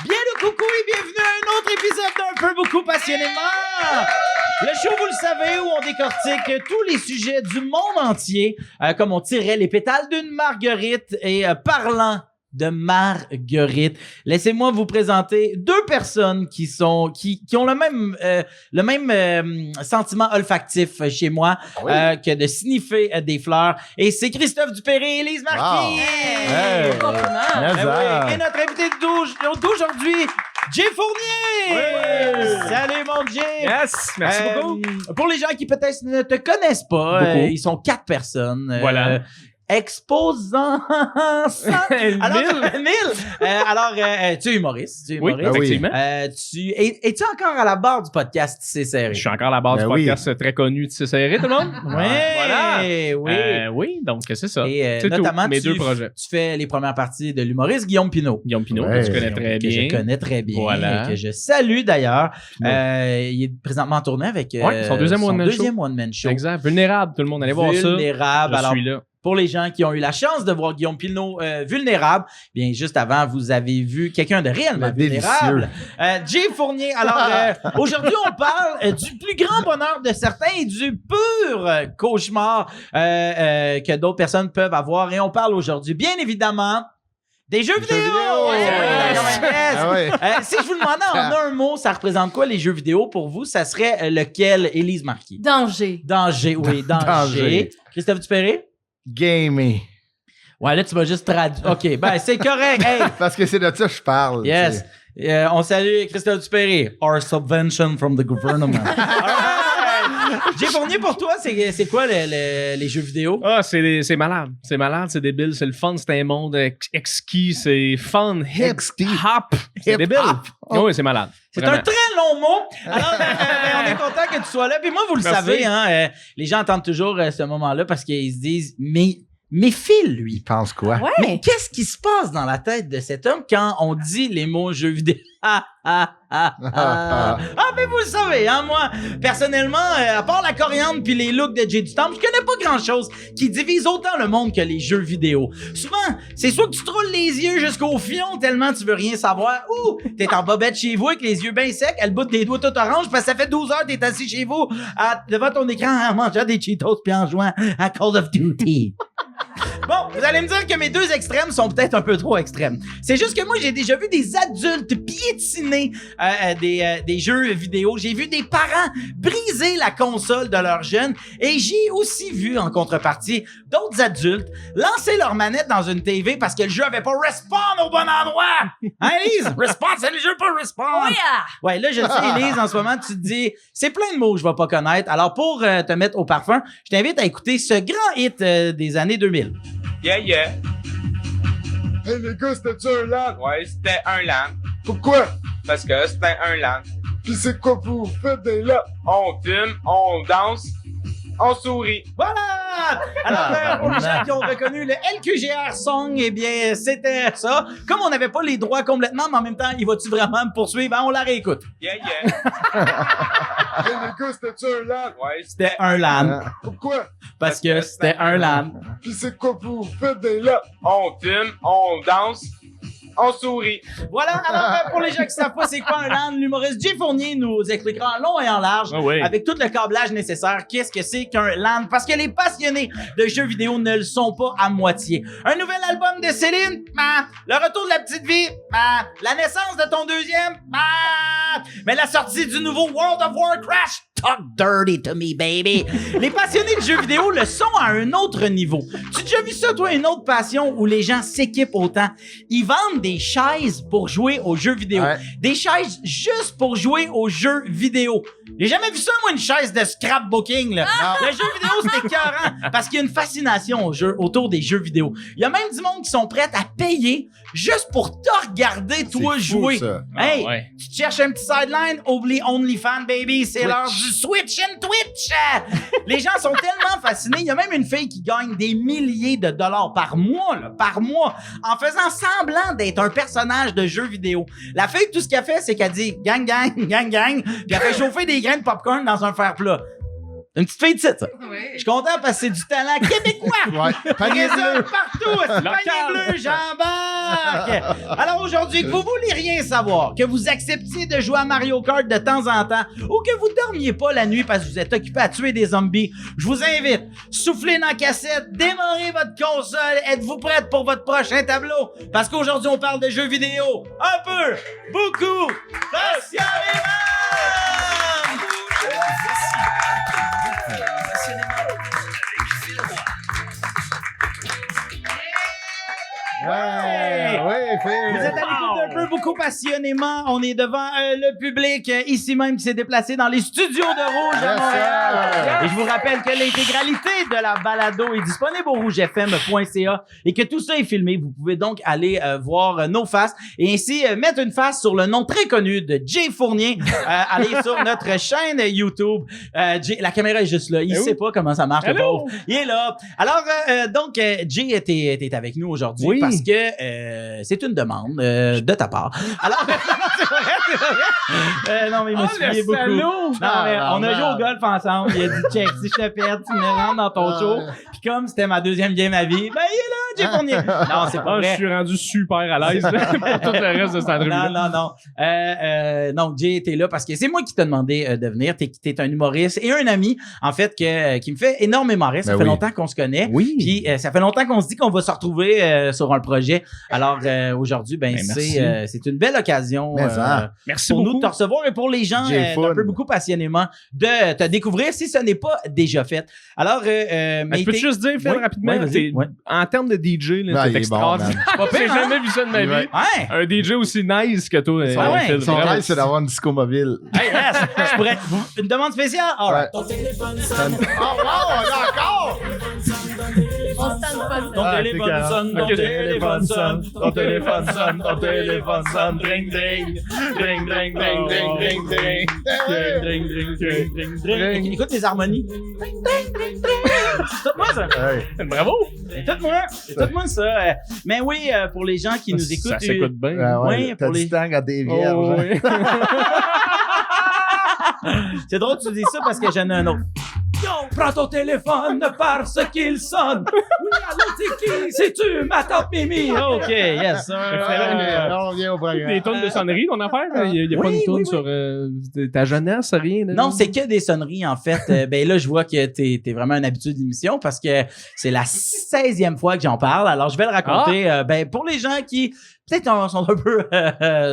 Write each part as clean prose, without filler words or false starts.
Bien le coucou et bienvenue à un autre épisode d'Un peu beaucoup passionnément. Le show, vous le savez, où on décortique tous les sujets du monde entier, comme on tirait les pétales d'une marguerite. Et parlant de marguerite, laissez-moi vous présenter deux personnes qui ont le même sentiment olfactif chez moi que de sniffer des fleurs. Et c'est Christophe Dupéré et Élise Marquis. Wow. Oui. Et notre invité d'aujourd'hui, Jay Fournier! Oui. Salut mon Jay! Yes, merci beaucoup. Pour les gens qui peut-être ne te connaissent pas, ils sont 4 personnes. Voilà. Exposant alors, tu es humoriste. Oui, effectivement. Es-tu encore à la barre du podcast C'est serré? Je suis encore à la base du podcast très connu de C'est serré, tout le monde? Voilà. Oui, donc c'est ça. Et c'est notamment, tout. Mes deux projets. Tu fais les premières parties de l'humoriste Guillaume Pinault. Guillaume Pinault, que tu connais très bien. Que je connais très bien. Voilà. Et que je salue d'ailleurs. Il est présentement en tournée avec son deuxième one-man show. Exact. Vulnérable, tout le monde. Allez voir ça. Vulnérable. Je suis là. Pour les gens qui ont eu la chance de voir Guillaume Pinault vulnérable, bien juste avant, vous avez vu quelqu'un de réellement vulnérable. Jay Fournier. Alors, aujourd'hui, on parle du plus grand bonheur de certains et du pur cauchemar que d'autres personnes peuvent avoir. Et on parle aujourd'hui, bien évidemment, des jeux vidéo! Si je vous demandais en un mot, ça représente quoi les jeux vidéo pour vous? Ça serait lequel, Élise Marquis? Danger. Danger. Christophe Dupéré? Gaming. Ouais, là, tu m'as juste traduit. OK, ben, c'est correct. Hey. Parce que c'est de ça que je parle. Yes. On salue Christophe Dupéré. Our subvention from the government. Jay Fournier, pour toi, c'est quoi les jeux vidéo? Ah, c'est malade. C'est malade, c'est débile, c'est le fun, c'est un monde exquis, c'est fun, hip, hop. C'est débile. Oui, c'est malade. C'est un très long mot. Alors, on est content que tu sois là. Puis moi, vous le savez, hein, les gens entendent toujours ce moment-là parce qu'ils se disent, mais Phil, lui. Il pense quoi? Ouais. Mais qu'est-ce qui se passe dans la tête de cet homme quand on dit les mots jeux vidéo? Mais vous le savez, hein, moi, personnellement, à part la coriandre puis les looks de Jay du Temple, je connais pas grand-chose qui divise autant le monde que les jeux vidéo. Souvent, c'est soit que tu te roules les yeux jusqu'au fion tellement tu veux rien savoir, ou t'es en bobette chez vous avec les yeux bien secs, elle bout des doigts tout orange parce que ça fait 12 heures que t'es assis chez vous devant ton écran en mangeant des Cheetos puis en jouant à Call of Duty. Bon, vous allez me dire que mes deux extrêmes sont peut-être un peu trop extrêmes. C'est juste que moi, j'ai déjà vu des adultes piétiner des jeux vidéo. J'ai vu des parents briser la console de leurs jeunes et j'ai aussi vu, en contrepartie, d'autres adultes lancer leur manette dans une TV parce que le jeu avait pas respawn au bon endroit. Hein, Élise? Respawn, c'est le jeu pas respawn. Oh yeah! Ouais, là, je le sais, Élise, en ce moment, tu te dis, c'est plein de mots que je vais pas connaître. Alors, pour te mettre au parfum, je t'invite à écouter ce grand hit des années 2000. Yeah. Hey les gars, c'était-tu un LAN? Ouais, c'était un LAN. Pourquoi? Parce que c'était un LAN. Puis c'est quoi vous faites des LAN? On fume, on danse, on sourit. Voilà! Alors, pour les gens qui ont reconnu le LQGR Song, eh bien, c'était ça. Comme on n'avait pas les droits complètement, mais en même temps, il va-tu vraiment me poursuivre? On la réécoute. Yeah. Hey les gars, c'était-tu un LAN? Ouais, C'était un LAN. Pourquoi? Parce que c'était un LAN. Puis c'est quoi vous faites des LAN? on fume, on danse, on sourit. Voilà, alors pour les gens qui savent pas c'est quoi un LAN, l'humoriste Jay Fournier nous expliquera en long et en large, avec tout le câblage nécessaire, qu'est-ce que c'est qu'un LAN, parce que les passionnés de jeux vidéo ne le sont pas à moitié. Un nouvel album de Céline, le retour de la petite vie, la naissance de ton deuxième, mais la sortie du nouveau World of Warcraft, talk dirty to me, baby. Les passionnés de jeux vidéo le sont à un autre niveau. Tu as déjà vu ça, toi, une autre passion où les gens s'équipent autant? Ils vendent des chaises pour jouer aux jeux vidéo. Ouais. Des chaises juste pour jouer aux jeux vidéo. J'ai jamais vu ça, moi, une chaise de scrapbooking, là. Le jeu vidéo, c'est écœurant parce qu'il y a une fascination autour des jeux vidéo. Il y a même du monde qui sont prêts à payer juste pour te regarder, toi, C'est fou, jouer. ça. Hey, tu te cherches un petit sideline, oublie OnlyFans, baby, c'est l'heure du Switch and Twitch! Les gens sont tellement fascinés. Il y a même une fille qui gagne des milliers de dollars par mois, en faisant semblant d'être un personnage de jeu vidéo. La fille, tout ce qu'elle fait, c'est qu'elle dit gang, gang, gang, gang, puis elle fait chauffer des grains de popcorn dans un fer plat. Une petite fille de site, ça. Oui. Je suis content parce que c'est du talent québécois. Ouais. Panier Résonne bleu. partout, c'est panier bleu, j'embarque. Alors aujourd'hui, que vous vouliez rien savoir, que vous acceptiez de jouer à Mario Kart de temps en temps, ou que vous dormiez pas la nuit parce que vous êtes occupé à tuer des zombies, je vous invite, soufflez dans la cassette, démarrez votre console, êtes-vous prête pour votre prochain tableau? Parce qu'aujourd'hui, on parle de jeux vidéo. Un peu, beaucoup, passionnément! Ouais, Vous êtes à l'écoute d'un peu beaucoup passionnément. On est devant le public ici même qui s'est déplacé dans les studios de Rouge à Yes, Montréal. sir. Et je vous rappelle que l'intégralité de la balado est disponible au rougefm.ca et que tout ça est filmé. Vous pouvez donc aller voir nos faces et ainsi mettre une face sur le nom très connu de Jay Fournier. Allez sur notre chaîne YouTube. Jay, la caméra est juste là. Il sait pas comment ça marche, le Hello. pauvre. Il est là. Alors, donc, Jay était avec nous aujourd'hui Oui. parce que c'est une demande de ta part. Alors, c'est vrai. Non, mais il me suivait beaucoup. Non, mais on a joué au golf ensemble. Il a dit, check, si je te pète, tu me rentres dans ton show. Puis comme c'était ma deuxième game à vie, ben, il est là, Jay Fournier. Non, c'est pas Ah, je vrai. suis rendu super à l'aise là, pour tout le reste de cette entrevue. Non. Jay était là parce que c'est moi qui t'ai demandé de venir. T'es un humoriste et un ami, en fait, qui me fait énormément rire. Ça Ben fait oui. longtemps qu'on se connaît. Oui. Puis ça fait longtemps qu'on se dit qu'on va se retrouver sur un projet. Alors aujourd'hui, Ben, merci. c'est une belle occasion Mais ça. Merci pour nous beaucoup. de te recevoir et pour les gens J'ai d'un fun. peu beaucoup passionnément de te découvrir si ce n'est pas déjà fait. Alors, Ben, je peux t'es- juste dire, Phil, Oui, rapidement, oui, vas-y. t'es- Ouais. en termes de DJ, là, Ah, t'es il est bon, extraordinaire. Pas pire, J'ai hein? jamais vu ça de ma vie. Ouais. Ouais. Un DJ aussi nice que toi, Ah ouais. Phil. Son Vraiment. rêve, c'est d'avoir une disco mobile. Hey, reste. Je pourrais... Une demande spéciale? All right. Ouais. Oh, wow, on a encore! On se tente pas Ton Ah, téléphone c'est sonne, ton Ok. téléphone sonne, ton téléphone sonne, ton téléphone sonne, dring dring, dring dring dring dring dring dring, dring dring dring dring dring dring. Écoute les harmonies. Dring dring dring dring. C'est tout moi ça. Hey. Bravo! C'est tout moi. C'est tout moi ça. Mais oui, pour les gens qui nous écoutent. Ça s'écoute bien. Ah ouais, Oui, t'as pour du les- temps à des vierges. Oh, oui. C'est drôle que tu dis ça parce que j'en ai un autre. Yo, prends ton téléphone parce qu'il sonne. Oui, allô, c'est qui? C'est-tu ma tante Mimi? OK, yes, sir. On revient au programme. Des tonnes de sonneries, ton affaire? Il n'y a pas Oui, une tonne oui, sur ta jeunesse, rien? là? Non, c'est que des sonneries, en fait. Ben là, je vois que t'es vraiment un habitué de l'émission parce que c'est la 16e fois que j'en parle. Alors, je vais le raconter. Ben, pour les gens qui, peut-être, sont un peu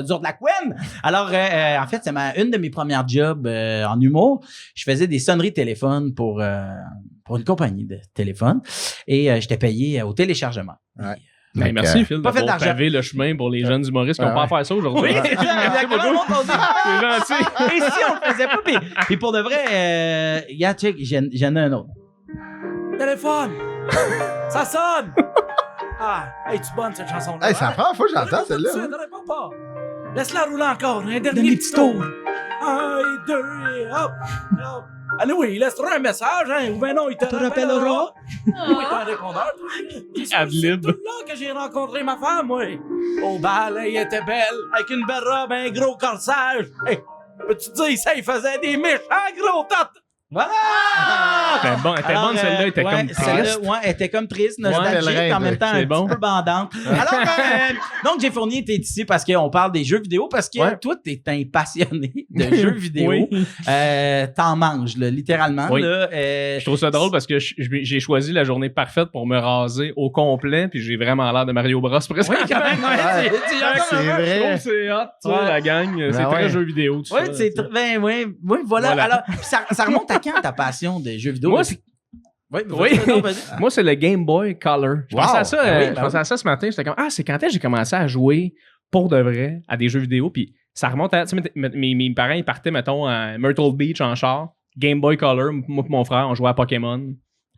durs de la couenne. Alors, en fait, c'est une de mes premières jobs en humour. Je faisais des sonneries de téléphone pour une compagnie de téléphone et j'étais payé au téléchargement. Ouais. Ben, Donc, merci, Phil, pas fait d'avoir d'argent. pavé le chemin pour les jeunes humoristes qui n'ont Ah pas à ouais. faire ça aujourd'hui. Oui, c'est ça, exactement. Le monde pense ça. C'est gentil. Et si on le faisait pas, puis pour de vrai, regarde, check, j'en ai un autre. Téléphone! Ça sonne! Ah, hey, tu bonne cette chanson-là. Hey, c'est la première fois que j'entends celle-là. Ne réponds pas. Laisse-la rouler encore, un dernier petit tour. Un, deux, et hop, hop. Allez, oui, il laissera un message, hein, ou ben non, il te rappellera. Oui, t'as un répondeur. C'est Adlib. tout là que j'ai rencontré ma femme, oui. Au bal, elle était belle, avec une belle robe, un gros corsage. Hey, peux-tu te dire, ça, il faisait des méchants gros totes. Voilà! Elle était bonne, celle-là, elle était comme celle-là, triste. ouais, elle était comme triste, Ouais, nostalgique, elle en même temps un c'est bon. petit peu bandante. Alors, donc, Jay Fournier, t'es ici parce qu'on parle des jeux vidéo, parce que Ouais. toi, t'es un passionné de jeux vidéo. Oui. T'en manges, là, littéralement. Oui. Là, Je trouve ça drôle parce que j'ai choisi la journée parfaite pour me raser au complet, puis j'ai vraiment l'air de Mario Bros. Presque. Oui, quand même. Ouais. C'est Je vrai. trouve que c'est hot, tu sais, Ouais. la gang. C'est Ben très ouais. jeux vidéo, tout Oui, ça. c'est ben, oui, voilà. Voilà. Alors, puis ça remonte à quand ta passion de jeux vidéo? Moi, Depuis- Oui, Oui. vas-y. Moi, c'est le Game Boy Color. Je Wow. pensais à ça, Ben oui, je ben pensais à ça ce matin. J'étais comme, c'est quand est-ce que j'ai commencé à jouer pour de vrai à des jeux vidéo. Puis ça remonte à. Tu sais, mes parents, ils partaient, mettons, à Myrtle Beach en char. Game Boy Color. Moi et mon frère, on jouait à Pokémon.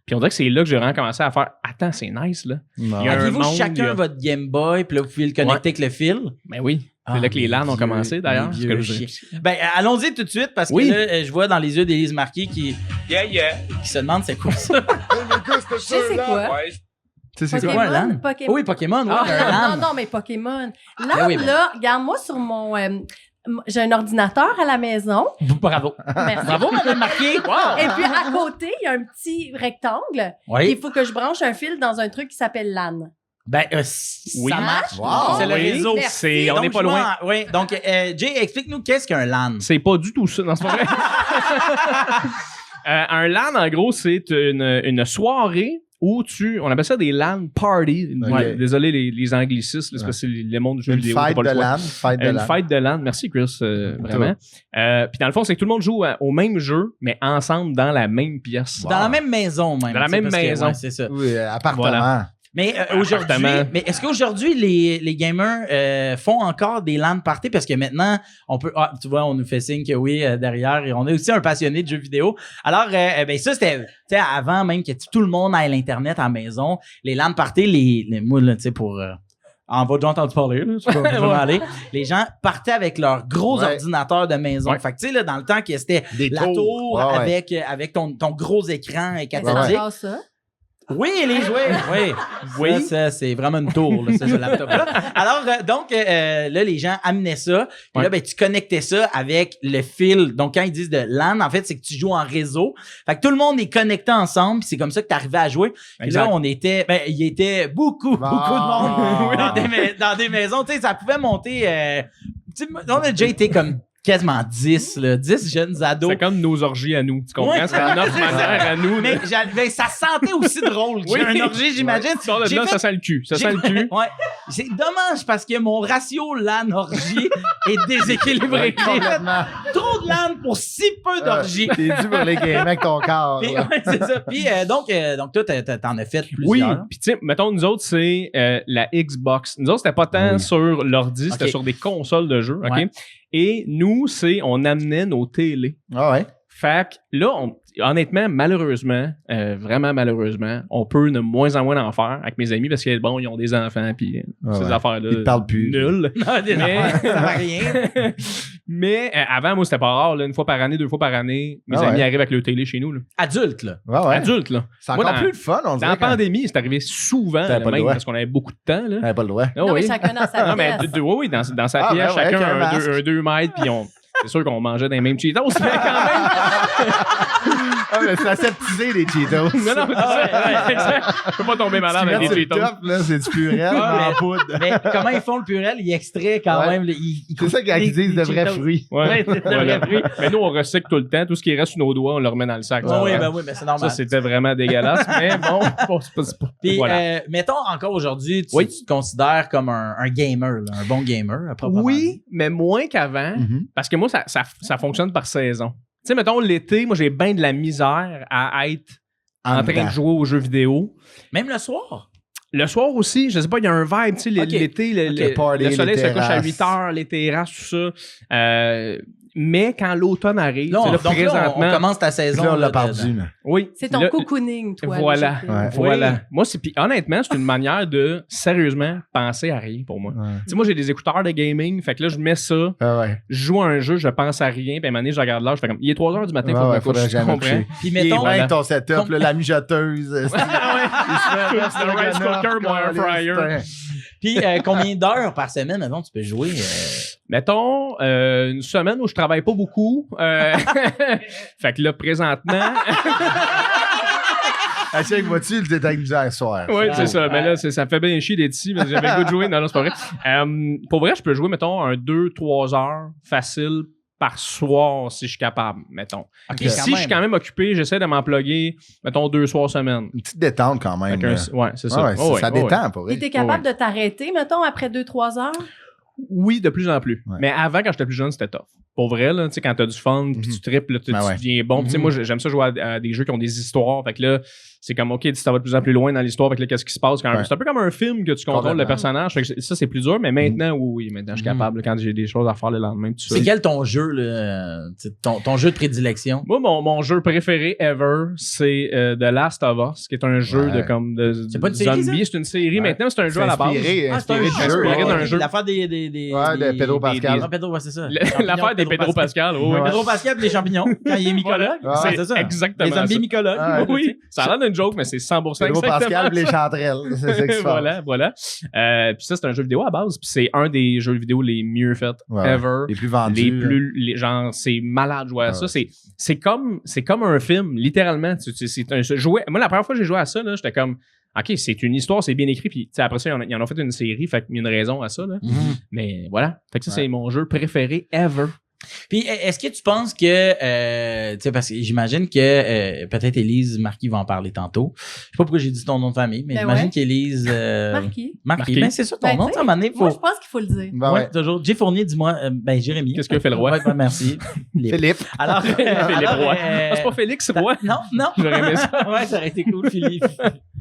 Puis on dirait que c'est là que j'ai vraiment commencé à faire. Attends, c'est nice, là. Non. Il y a un Aviez-vous monde, chacun il y a- votre Game Boy, puis là, vous pouvez le connecter avec le fil? Ben oui. Ah, C'est là que les LAN ont vieux- commencé, d'ailleurs. les C'est ce que vieux je veux chiens. dire. Ben, allons-y tout de suite, parce que Oui. là, je vois dans les yeux d'Élise Marquis qui se demande c'est quoi ça. Hey, les gars, c'était Je sais c'est là. quoi. Ouais. Tu sais, c'est Pokémon. quoi? un LAN? Pokémon. Oui, Pokémon, oui, Ah, un LAN. non, mais Pokémon. LAN, Ben oui, ben. là, regarde-moi sur mon J'ai un ordinateur à la maison. Bravo. Merci. Bravo, Madame Marquis. Wow. Et puis, à côté, il y a un petit rectangle. Oui. Il faut que je branche un fil dans un truc qui s'appelle LAN. Ben, Oui. ça marche. Wow. C'est le Oui. réseau. C'est- on Donc, n'est pas je loin. m'en- Oui, donc, Jay, explique-nous qu'est-ce qu'un LAN. C'est pas du tout ça, non, c'est pas vrai. Un LAN, en gros, c'est une soirée où on appelle ça des LAN parties. Ok. Désolé les anglicismes, c'est parce que c'est le monde du jeu Une vidéo. fête t'as pas le de choix. LAN. Fête de Une LAN. fête de LAN. Merci, Chris, vraiment. Puis dans le fond, c'est que tout le monde joue au même jeu, mais ensemble dans la même pièce. Dans la même maison, même. Dans la tu sais, même parce que, maison. ouais, c'est ça. Oui, appartement. Voilà. Mais aujourd'hui, Appartement. mais est-ce qu'aujourd'hui les gamers font encore des LAN parties parce que maintenant on peut tu vois on nous fait signe que oui derrière et on est aussi un passionné de jeux vidéo. Alors ben ça c'était tu sais avant même que tout le monde ait l'internet à la maison, les LAN parties les moi là tu sais pour en va déjà entendu parler là, tu vas vraiment aller. Les gens partaient avec leur gros Ouais. ordinateur de maison. Ouais. Fait que tu sais là dans le temps que c'était Des la tour Ouais, ouais. avec ton gros écran Est-ce cathodique. que ça? Oui, les jouets. Oui. Oui. Ça, c'est vraiment une tour, là, ce laptop-là. Alors, donc, là, les gens amenaient ça. Puis Ouais. là, ben, tu connectais ça avec le fil. Donc, quand ils disent de LAN, en fait, c'est que tu joues en réseau. Fait que tout le monde est connecté ensemble. Puis c'est comme ça que tu arrivais à jouer. Puis Exact. là, il y était beaucoup de monde dans des maisons. Tu sais, ça pouvait monter... tu sais, on a déjà été comme quasiment 10 jeunes ados. C'est comme nos orgies à nous. Tu comprends? Ouais. C'est notre manière à nous. Mais là. ben, ça sentait aussi drôle Oui. qu'un orgie, j'imagine. Tu sors de J'ai là, fait- ça sent le cul. Ça sent le cul. Ouais. C'est dommage parce que mon ratio LAN-orgie est déséquilibré. Ouais, complètement. Trop de LAN pour si peu d'orgie. T'es dû pour les gamer avec ton corps. Puis, là. ouais, c'est ça. Puis donc toi, t'en as fait Oui, plusieurs. puis tu sais, mettons, nous autres, c'est la Xbox. Nous autres, c'était pas tant Oui. sur l'ordi, c'était Ok. sur des consoles de jeux, OK? Ouais. Et nous, on amenait nos télés. Ah ouais. Fait que là, honnêtement, malheureusement, vraiment malheureusement, on peut de moins en moins en faire avec mes amis parce que, bon, ils ont des enfants, puis ces ouais. affaires-là. Ils te parlent plus. Nul. Non, des Mais- affaires, ça va rien. Mais avant, moi, c'était pas rare, là, une fois par année, 2 fois par année, mes Ah amis ouais. arrivent avec le télé chez nous. Là. Adulte, là. Ouais, ouais. Adultes, là. C'est Moi, encore dans- plus le fun, on Dans dirait. la quand pandémie, c'est arrivé souvent, T'avais là, pas le même droit. parce qu'on avait beaucoup de temps. Là. t'avais pas le droit. Ah Non, oui. mais chacun dans sa Non, mais pièce. oui, dans sa Ah, pièce, ben ouais, chacun avec un masque. un 2 mètres, puis c'est sûr qu'on mangeait des mêmes Cheetos, mais quand même. Ah, mais c'est aseptisé, les Cheetos. Non, non, c'est ça. Exact. Je peux pas tomber malade Tu avec mets des sur le Cheetos. top, là, c'est du purel Ah, en poudre. Mais comment ils font le purel? Ils extraient quand Ouais. même. C'est ça qu'ils disent de vrais fruits. Ouais, c'est de Voilà. vrais fruits. Mais nous, on recycle tout le temps. Tout ce qui reste sur nos doigts, on le remet dans le sac. Oui, Ouais. ben oui, mais c'est Ça, normal. c'était vraiment dégueulasse. Mais bon, c'est pas. Puis, Voilà. mettons encore aujourd'hui, tu Oui. te considères comme un gamer, là, un bon gamer, à proprement Oui, dit. mais moins qu'avant. Mhm. Parce que moi, ça fonctionne par saison. Tu sais, mettons, l'été, moi, j'ai bien de la misère à être en train dedans. de jouer aux jeux vidéo. Même le soir. Le soir aussi, je sais pas, il y a un vibe, tu sais, Ok. l'été, Le party, le soleil les se couche à terrasses. 8 heures, les terrasses, tout ça. Mais quand l'automne arrive, Là, tu sais, là, donc là, présentement... on commence ta saison. Là, on l'a là, perdu. là. Oui. C'est ton là, cocooning, toi. Voilà. le jeu vidéo. Ouais. Voilà. Oui. Moi, puis honnêtement, c'est une manière de sérieusement penser à rien pour moi. Ouais. Tu sais, moi, j'ai des écouteurs de gaming, fait que là, je mets ça, Ah ouais. je joue à un jeu, je pense à rien, puis à un moment donné, je regarde l'heure, je fais comme, il est 3 heures du matin, Ouais, faut que je ouais, me couche, faudrait tu jamais comprends? coucher. Puis Il est mettons, bien voilà. ton setup, là, la mijoteuse. C'est le rice cooker, mon air fryer. puis combien d'heures par semaine, mettons, tu peux jouer? Mettons, une semaine où je travaille pas beaucoup. Fait que là, présentement... Ah, tu sais, vois-tu, il était avec nous hier soir. Oui, c'est Ah, ça. Mais ouais. là, ça me fait bien chier d'être ici, mais j'avais le goût de jouer. Non, non, c'est pas vrai. Pour vrai, je peux jouer, mettons, un 2-3 heures facile par soir si je suis capable, mettons. Ok, Et si je suis quand même occupé, j'essaie de m'en plugger, mettons, 2 soirs semaine. Une petite détente quand même. Avec là. ouais, c'est ça. Ah ouais, Oh, ça ouais, oh, détend, pour vrai. Puis t'es capable de t'arrêter, mettons, après 2-3 heures? Oui, de plus en plus. Ouais. Mais avant, quand j'étais plus jeune, c'était tough. Pour vrai, là, tu sais, quand t'as du fun, puis tu tripes, là, tu Ben ouais. deviens bon. Puis, tu sais, Mhm. moi, j'aime ça jouer à des jeux qui ont des histoires. Fait que là, c'est comme, OK, ça va de plus en plus loin dans l'histoire. Fait que là, qu'est-ce qui se passe? Ouais. C'est un peu comme un film que tu contrôles le Complètement. personnage. Fait que ça, c'est plus dur. Mais maintenant, oui, maintenant, je suis Mhm. capable, là, quand j'ai des choses à faire le lendemain, tout ça. C'est quel ton jeu, là, ton jeu de prédilection? Moi, mon jeu préféré ever, c'est The Last of Us, qui est un jeu Ouais. de C'est pas une série, zombies. C'est une série Ouais. maintenant, c'est un jeu à la base. Inspiré Ah, c'est un du jeu. jeu. Inspiré ouais. d'un jeu. L'affaire des Ouais, de Pedro Pascal. Ah, Pedro, ouais, c'est ça. L'affaire des Pedro Pascal. Oui, oui. Pedro Pascal et les champignons, quand il est mycologue. Voilà. Ouais, C'est c'est ça. exactement Les zombies ça. mycologues. Ah, Oui, ça a l'air d'une joke, mais c'est 100% Pedro exactement Pascal et les ça. chanterelles. C'est ça qui se passe. Voilà. Puis ça, c'est un jeu vidéo à base. Puis c'est un des jeux vidéo les mieux faits Ouais. ever. Les plus vendus. Genre, c'est malade de jouer à Ah ça. ouais. C'est comme un film, littéralement. C'est un jouet. Moi, la première fois que j'ai joué à ça, là, j'étais comme, OK, c'est une histoire, c'est bien écrit. Puis après ça, ils en ont fait une série. Fait qu'il y a une raison à ça. Là. Mais voilà. Fait que ça, c'est mon jeu préféré ever. Puis, est-ce que tu penses que, tu sais, parce que j'imagine que peut-être Élise Marquis va en parler tantôt. Je sais pas pourquoi j'ai dit ton nom de famille, mais Ben j'imagine ouais. qu'Élise Marquis. Marquis. Ben, c'est ça ton Ben, nom, tu sais, à un moment donné, Moi, faut. je pense qu'il faut le dire. Ben ouais. Toujours. Jay Fournier, dis-moi, ben, Jérémy. Qu'est-ce que fait le roi? Ouais, ben, merci. Philippe. Alors, Philippe Roy. Ah, c'est pas Félix Roy? Non, non. J'aurais aimé ça. Ouais, ça aurait été cool, Philippe.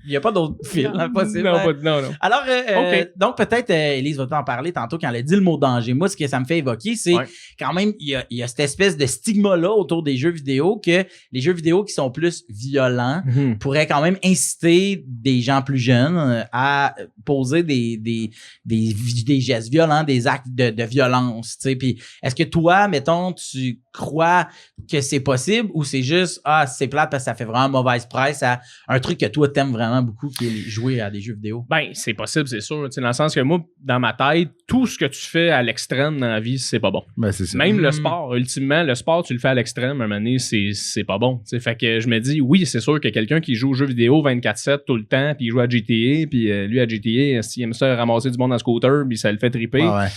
Il n'y a pas d'autre fil, hein, possible. Non, hein. non. Alors, Ok. donc peut-être, Élise va t'en parler tantôt quand elle a dit le mot danger. Moi, ce que ça me fait évoquer, c'est Ouais. quand même, il y a cette espèce de stigma-là autour des jeux vidéo que les jeux vidéo qui sont plus violents pourraient quand même inciter des gens plus jeunes à poser des gestes violents, des actes de violence, tu sais. Puis est-ce que toi, mettons, tu crois que c'est possible ou c'est juste, c'est plate parce que ça fait vraiment mauvaise presse à un truc que toi t'aimes vraiment beaucoup qui est jouer à des jeux vidéo? Ben, c'est possible, c'est sûr. Tu sais, dans le sens que moi, dans ma tête, tout ce que tu fais à l'extrême dans la vie, c'est pas bon. Ben, c'est ça. Même le sport, ultimement, le sport, tu le fais à l'extrême, à un moment donné, c'est pas bon. Tu sais, fait que je me dis, oui, c'est sûr que quelqu'un qui joue aux jeux vidéo 24/7 tout le temps, puis il joue à GTA, puis lui à GTA, s'il aime ça ramasser du monde en scooter, puis ça le fait triper. Ah ouais.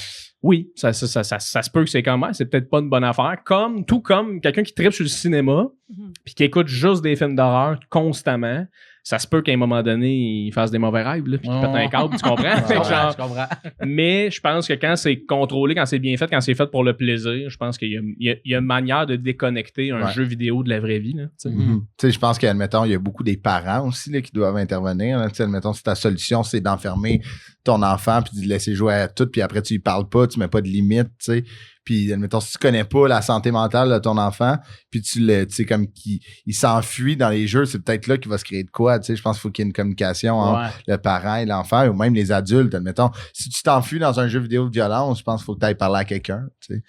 Oui, ça se peut que c'est comme c'est peut-être pas une bonne affaire. Tout comme quelqu'un qui tripe sur le cinéma, puis qui écoute juste des films d'horreur constamment. Ça se peut qu'à un moment donné, il fasse des mauvais rêves, là, puis qu'il pète un câble, tu comprends? Fait que genre, Je comprends. mais je pense que quand c'est contrôlé, quand c'est bien fait, quand c'est fait pour le plaisir, je pense qu'il y a une manière de déconnecter un Ouais. jeu vidéo de la vraie vie. Là, tu sais. Tu sais, je pense qu'admettons, il y a beaucoup des parents aussi là, qui doivent intervenir. Là. Tu sais, admettons, si ta solution, c'est d'enfermer ton enfant puis de le laisser jouer à tout, puis après, tu lui parles pas, tu mets pas de limite, tu sais. Puis, admettons, si tu connais pas la santé mentale de ton enfant, puis tu sais, comme qu'il s'enfuit dans les jeux, c'est peut-être là qu'il va se créer de quoi, tu sais. Je pense qu'il faut qu'il y ait une communication entre le parent et l'enfant, ou même les adultes, admettons. Si tu t'enfuis dans un jeu vidéo de violence, je pense qu'il faut que tu ailles parler à quelqu'un, tu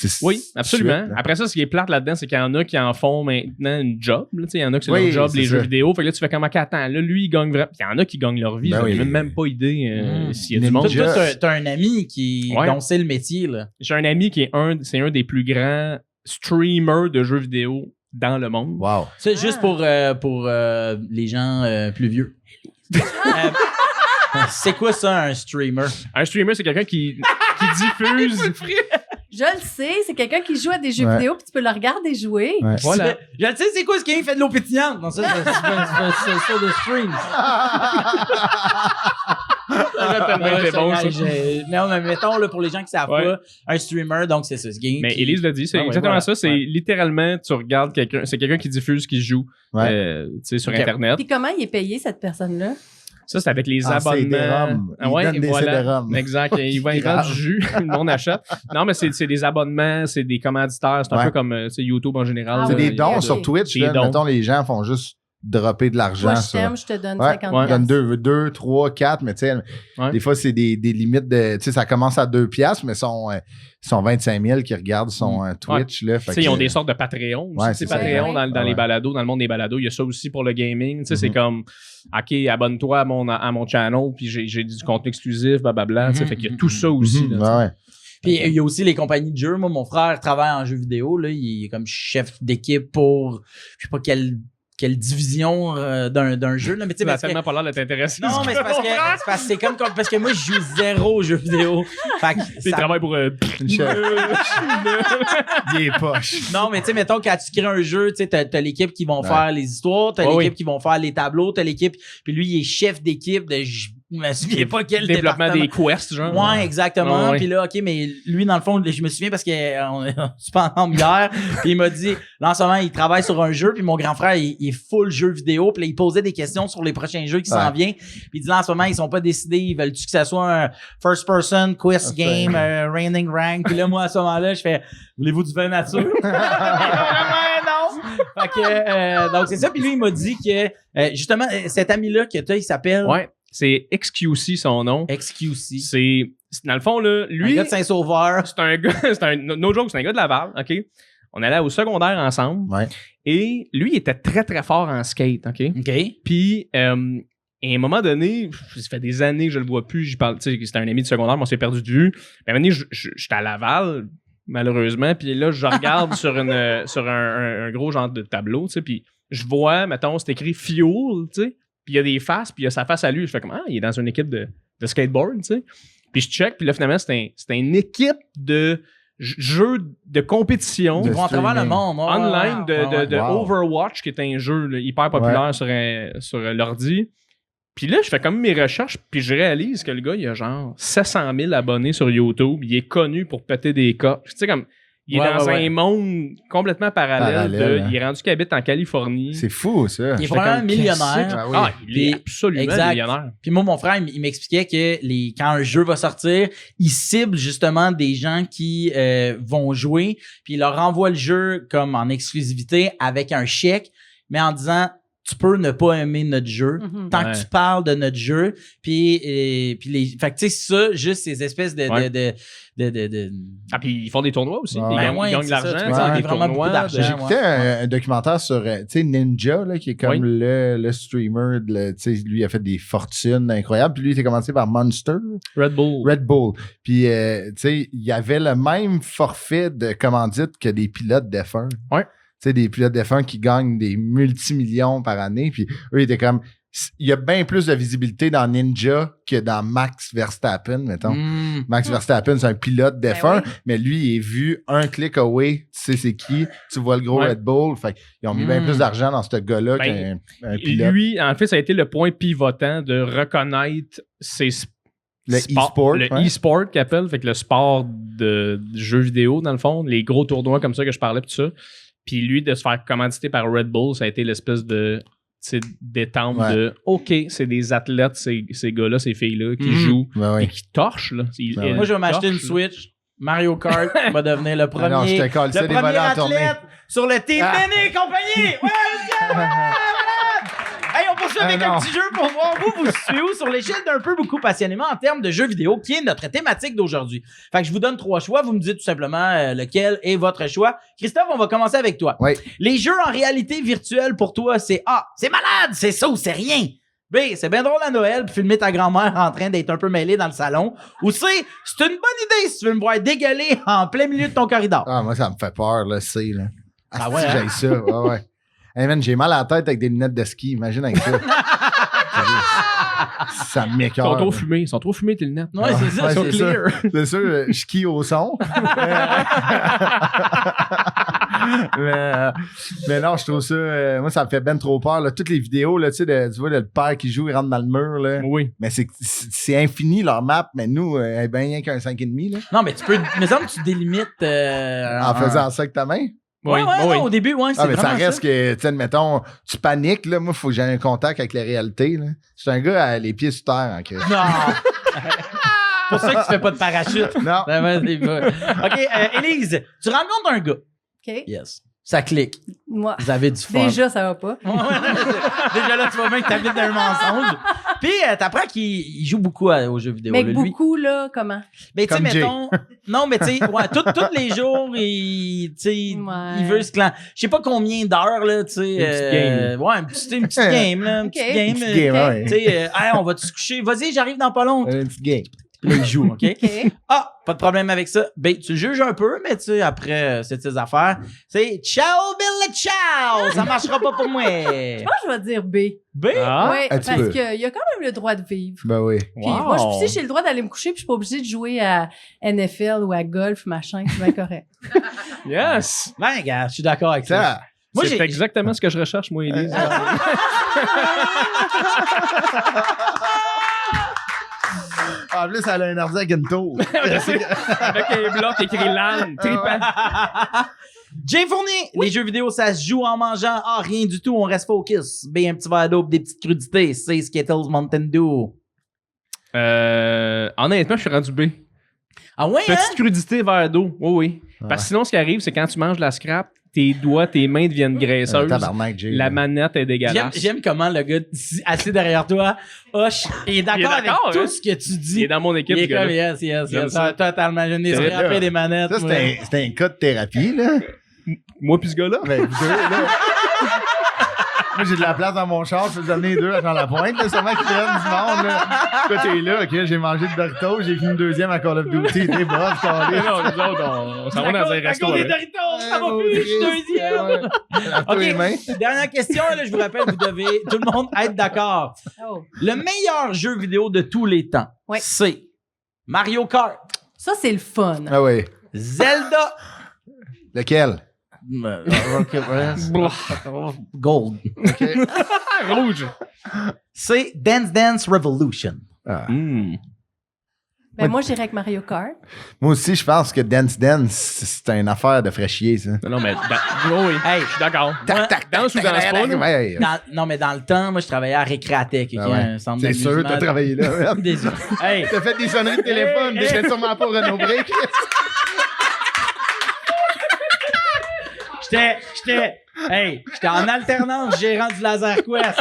sais. Oui, absolument. Suite, là. Après ça, ce qui est plate là-dedans, c'est qu'il y en a qui en font maintenant une job. Là, tu sais, il y en a qui c'est Oui, leur job, c'est les ça. jeux vidéo. Fait que là, tu fais comme, attends, là, lui, il gagne vraiment. Il y en a qui gagnent leur vie. Ben J'avais oui. même pas idée s'il y a du Ninja. monde. Toi, t'as un ami Ouais. dont c'est le métier, là. J'ai un ami qui est un des plus grands streamers de jeux vidéo dans le monde. Wow. C'est juste pour les gens plus vieux. C'est quoi ça, un streamer? Un streamer, c'est quelqu'un qui diffuse. Je le sais, c'est quelqu'un qui joue à des jeux Ouais. vidéo puis tu peux le regarder jouer. Ouais. Voilà. Je le sais, c'est quoi ce qu'il fait de l'eau pétillante? Non, ça, c'est ça de stream. Ça aurait tellement été bon, ça. Non, mais mettons, là, pour les gens qui savent Ouais. pas, un streamer, donc c'est ça. Mais Élise l'a dit, c'est Ah ouais, exactement voilà. ça. C'est littéralement, tu regardes quelqu'un, c'est quelqu'un qui diffuse, qui joue Ouais. tu sais, sur Ok. Internet. Puis comment il est payé, cette personne-là? Ça, c'est avec les En abonnements. CD-ROM. Ah ouais, Il donne et des voilà. CD-ROM. Exact. Il va vendre du jus. Le monde achète. Non, mais c'est des abonnements, c'est des commanditaires. C'est un Ouais. peu comme tu sais, YouTube en général. Ah C'est oui, des dons ok. sur Twitch. Des Là, dons. mettons, les gens font juste dropper de l'argent. Moi, je sur- t'aime, je te donne Ouais, 50 ouais. Ils donnent 2, 3, 4, mais tu sais, Ouais. des fois, c'est des limites de. Tu sais, ça commence à 2 piastres, mais sont 25 000 qui regardent son Twitch. Là, Tu sais, ils ont des sortes de Patreon. Ouais, c'est c'est ça. Patreon Ouais. dans les Ouais. balados, dans le monde des balados. Il y a ça aussi pour le gaming. Tu sais, c'est Mhm. comme, OK, abonne-toi à mon channel, puis j'ai du contenu exclusif, blablabla. Tu sais, Mhm. fait qu'il y a tout ça aussi. Mhm, là, tu sais. ouais. Puis il y a aussi les compagnies de jeux. Moi, mon frère travaille en jeux vidéo. Là. Il est comme chef d'équipe pour je sais pas quelle division d'un jeu. Là. Mais tu sais, Tu n'as parce que- tellement pas l'air de t'intéresser. non, mais c'est parce que c'est comme parce que moi, je joue zéro aux jeux vidéo. Fait que Tu ça- travailles pour. Une chef. Il est poche. Non, mais tu sais, mettons, quand tu crées un jeu, tu sais, t'as l'équipe qui vont Ouais. faire les histoires, t'as Ouais, l'équipe oui. qui vont faire les tableaux, t'as l'équipe, puis lui, il est chef d'équipe de, je me souviens pas quel Développement département. des quests, genre. Ouais, exactement. Ouais, ouais. Puis là, OK, mais lui, dans le fond, je me souviens parce qu'on est super en hier, puis il m'a dit, là, en ce moment, il travaille sur un jeu, puis mon grand frère, il est full jeu vidéo, puis là, il posait des questions sur les prochains jeux qui s'en viennent. Puis il dit, là, en ce moment, ils sont pas décidés, ils veulent-tu que ça soit un first person, quest game, raining rank. Puis là, moi, à ce moment-là, je fais, voulez-vous du vin nature? Ouais, non! Fait que, donc, c'est ça. Puis lui, il m'a dit que, justement, cet ami-là que t'as, il s'appelle Ouais. C'est XQC son nom. XQC. dans le fond, là, Un lui, gars de Saint-Sauveur. c'est un gars, no joke, c'est un gars de Laval, OK? On allait au secondaire ensemble. Ouais. Et lui, il était très, très fort en skate, OK? OK. Puis, à un moment donné, ça fait des années que je le vois plus, j'y parle, tu sais, c'était un ami de secondaire, mais on s'est perdu de vue. Puis à un moment donné, j'étais à Laval, malheureusement, puis là, je regarde sur un gros genre de tableau, tu sais, puis je vois, mettons, c'est écrit Fuel, tu sais, puis il y a des faces, puis il y a sa face à lui. Je fais comme, il est dans une équipe de skateboard, tu sais. Puis je check, puis là, finalement, c'était une équipe de jeux de compétition De Ils vont à travers le streaming. monde. Ouais, online de Wow. Overwatch, qui est un jeu là, hyper populaire sur l'ordi. Puis là, je fais comme mes recherches, puis je réalise que le gars, il a genre 700 000 abonnés sur YouTube. Il est connu pour péter des cas. Tu sais, comme, il est dans un monde complètement parallèle. Parallèle, hein. Il est rendu qu'il habite en Californie. C'est fou, ça. Il est J'étais probablement comme, millionnaire. Ah oui. Ah, il est Puis- absolument exact. millionnaire. Puis moi, mon frère, il m'expliquait que quand un jeu va sortir, il cible justement des gens qui vont jouer, puis il leur envoie le jeu comme en exclusivité avec un chèque, mais en disant tu peux ne pas aimer notre jeu Mhm. tant Ouais. que tu parles de notre jeu. Puis les, fait que tu sais ça, juste ces espèces de Ah, puis ils font des tournois aussi. Ouais. Ils Ben gagnent, ouais, ils gagnent de c'est ça, l'argent. tu tu peux sais, gagner des vraiment beaucoup tournois d'argent. de- J'écoutais un documentaire sur tu sais, Ninja, là, qui est comme Oui. le streamer. Tu sais, lui, il a fait des fortunes incroyables. Puis lui, il était commencé par Monster, Red Bull. Red Bull. Puis, tu sais, il y avait le même forfait de commandite que des pilotes d'F1. Ouais. Tu sais, des pilotes d'F1 qui gagnent des multimillions par année. Puis eux, ils étaient comme... Il y a bien plus de visibilité dans Ninja que dans Max Verstappen, mettons. Hmm. Max Verstappen, c'est un pilote d'F1, Ben oui. mais lui, il est vu un click away, tu sais c'est qui, tu vois le gros Ouais. Red Bull. Fait qu'ils ont mis bien plus d'argent dans ce gars-là Ben, qu'un pilote. Lui, en fait, ça a été le point pivotant de reconnaître ses Le sports- e-sport, le ouais. e-sport qu'il appelle, fait que le sport de jeux vidéo, dans le fond, les gros tournois comme ça que je parlais, pis tout ça. Puis lui, de se faire commanditer par Red Bull, ça a été l'espèce de détente Ouais. de OK, c'est des athlètes, ces gars-là, ces filles-là, qui Mhm. jouent Ben oui. et qui torchent. Là. Ben ouais. Moi, je vais m'acheter une torchent, là. Switch. Mario Kart va devenir le premier, Ah non, je te colle ça, le des premier volets en tournée. athlète sur le Team Ah. Benny et compagnie. Ouais, monsieur, ouais, malade. Hey, on poursuit avec Ah un non. petit jeu pour voir vous situez où sur l'échelle d'un peu beaucoup passionnément en termes de jeux vidéo, qui est notre thématique d'aujourd'hui. Fait que je vous donne 3 choix. Vous me dites tout simplement lequel est votre choix. Christophe, on va commencer avec toi. Oui. Les jeux en réalité virtuelle pour toi, c'est A, c'est malade, c'est ça ou c'est rien. B, c'est bien drôle à Noël puis filmer ta grand-mère en train d'être un peu mêlée dans le salon. Ou C, c'est une bonne idée si tu veux me voir dégueuler en plein milieu de ton corridor. Ah, moi, ça me fait peur, là, c'est, là. Ah si ouais, hein? j'aille ça, ouais, ouais. Hey man, j'ai mal à la tête avec des lunettes de ski, imagine avec ça. Ça Ils sont m'écoeure. trop là. fumés. Ils sont trop fumés, tes lunettes. Ouais, c'est ça, Ouais, c'est c'est clear. C'est sûr, je skie au son. mais non, je trouve ça... moi, ça me fait ben trop peur. Là. Toutes les vidéos, là, tu vois, le père qui joue, il rentre dans le mur. Là. Oui. Mais c'est infini, leur map. Mais nous, elle est bien rien qu'un 5,5. Là. Non, mais tu peux. Mais ça, tu délimites. En faisant ça avec ta main. Ouais, Oui, ouais, oui. non, au début, ouais, c'est Ah, mais ça vraiment reste que, tu sais, mettons, tu paniques. Là. Moi, il faut que j'aie un contact avec la réalité. Là. Je suis un gars à les pieds sur terre. En Christ. Non! Pour ça que tu fais pas de parachute. Non. Ben, vas-y, va. OK, Élise, tu rencontres un gars. OK. Yes. Ça clique. Moi. Vous avez du fun. Déjà, ça va pas. Ouais, déjà là, tu vois bien que t'habites dans un mensonge. Puis, t'apprends qu'il joue beaucoup aux jeux vidéo. Mais là, lui. beaucoup, là, comment? Mais tu sais, Comme Jay. mettons. Non, mais tu sais, ouais, tous les jours, tu sais, Ouais. il veut se clan. Je sais pas combien d'heures, là, tu sais. Une petite game. Ouais, une petite game, là. Une petite Ok. game. Petite game, ouais. Tu sais, hey, on va te se coucher. Vas-y, j'arrive dans pas longtemps. Un petit game. Puis là, il joue, OK? OK. Ah, pas de problème avec ça. Ben, tu le juges un peu, mais tu sais, après, c'est tes affaires. C'est ciao, Bill, ciao! Ça marchera pas pour moi. Je pense que je vais dire B. B? Ah, Oui, un parce petit peu. qu'il y a quand même le droit de vivre. Ben oui. Puis moi, je suis j'ai le droit d'aller me coucher, puis je suis pas obligée de jouer à NFL ou à golf, machin, c'est bien correct. Yes! Ben, gars, je suis d'accord avec ça. Ça. Moi, C'est j'ai. exactement ce que je recherche, moi, Élise. En plus, elle a un ordi avec une tour. Avec un bloc écrit LAN, trippant. Jay Fournier, les jeux vidéo, ça se joue en mangeant. Ah, rien du tout, on reste focus. B, un petit verre d'eau, pis des petites crudités. C, Skittles, Mountain Dew. Honnêtement, je suis rendu B. Ah ouais, hein? Petite crudité verre d'eau. Oui, oui. Ouais. Parce que sinon, ce qui arrive, c'est quand tu manges de la scrap, tes doigts, tes mains deviennent graisseuses. Tabarnak, Jay. La manette est dégueulasse. J'aime comment le gars assis derrière toi, Hoche, il est d'accord avec tout ce que tu dis. Il est dans mon équipe, Il est ce gars-là. comme yes. J'aime ça. Totalement. Je n'ai C'est scrappé là. des manettes. Ça, moi. c'était un cas de thérapie, là. Moi puis ce gars-là. Ben, vous deux, là. Moi, j'ai de la place dans mon char, je peux te donner 2 à Jean Lapointe, là. Sûrement qu'ils prennent du monde, là. Toi, t'es là, OK, j'ai mangé de Doritos, j'ai fini 2e à Call of Duty, t'es boss, Mais non, nous autres, on s'en va dans un resto. À cause des avec. Doritos, ça va plus, je suis deuxième. OK, dernière question, là, je vous rappelle, vous devez tout le monde être d'accord. Oh. Le meilleur jeu vidéo de tous les temps, Ouais. c'est Mario Kart, Ça, c'est le fun. Ah oui. Zelda, Lequel? Gold. OK. Rouge. C'est Dance Dance Revolution. Ah. Ben, moi, j'irais avec Mario Kart. Moi aussi, je pense que Dance Dance, c'est une affaire de fraîchier, ça. Non, mais oui, Hey, je suis d'accord. Tac, Danse ou danse pas, là? Ouais. non, mais dans le temps, moi, je travaillais à Récréatech. Ah ouais. Un centre C'est sûr, d'amusement. t'as travaillé là. merde. Désolé. Hey, T'as fait des sonneries de téléphone, Hey, t'étais sûrement pas Renaud Brick. j'étais en alternance gérant du Laser Quest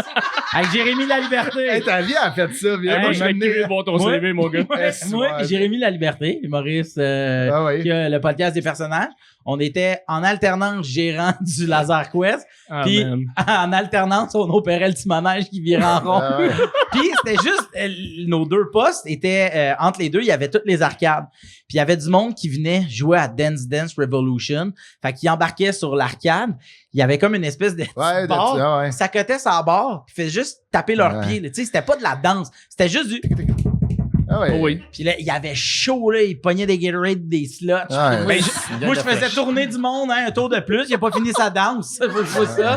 avec Jérémy Laliberté. Hey, ta vie a fait ça, viens. Hey, Moi, je vais activer voir ton Ouais. CV, mon gars. Moi, Jérémy Liberté, humoriste Ah oui. qui a le podcast des personnages. On était en alternance gérant du Laser Quest. Ah, Puis man. en alternance, on opérait le petit manège qui virait en rond. Ah ouais. Puis c'était juste, nos deux postes étaient, entre les deux, il y avait toutes les arcades. Puis il y avait du monde qui venait jouer à Dance Dance Revolution. Fait qu'ils embarquaient sur l'arcade. Il y avait comme une espèce de Ouais, barre. ah ouais. Ça cotait sa barre. Puis fait juste taper leurs Ouais. pieds. là. Tu sais, c'était pas de la danse. C'était juste du... Ah ouais. Oh oui. Puis là, il y avait chaud, là. Il pognait des Gatorade, des sluts. Ouais. Moi, moi, je faisais tourner du monde, hein, un tour de plus. Il a pas fini sa danse. Faut que je fasse ça.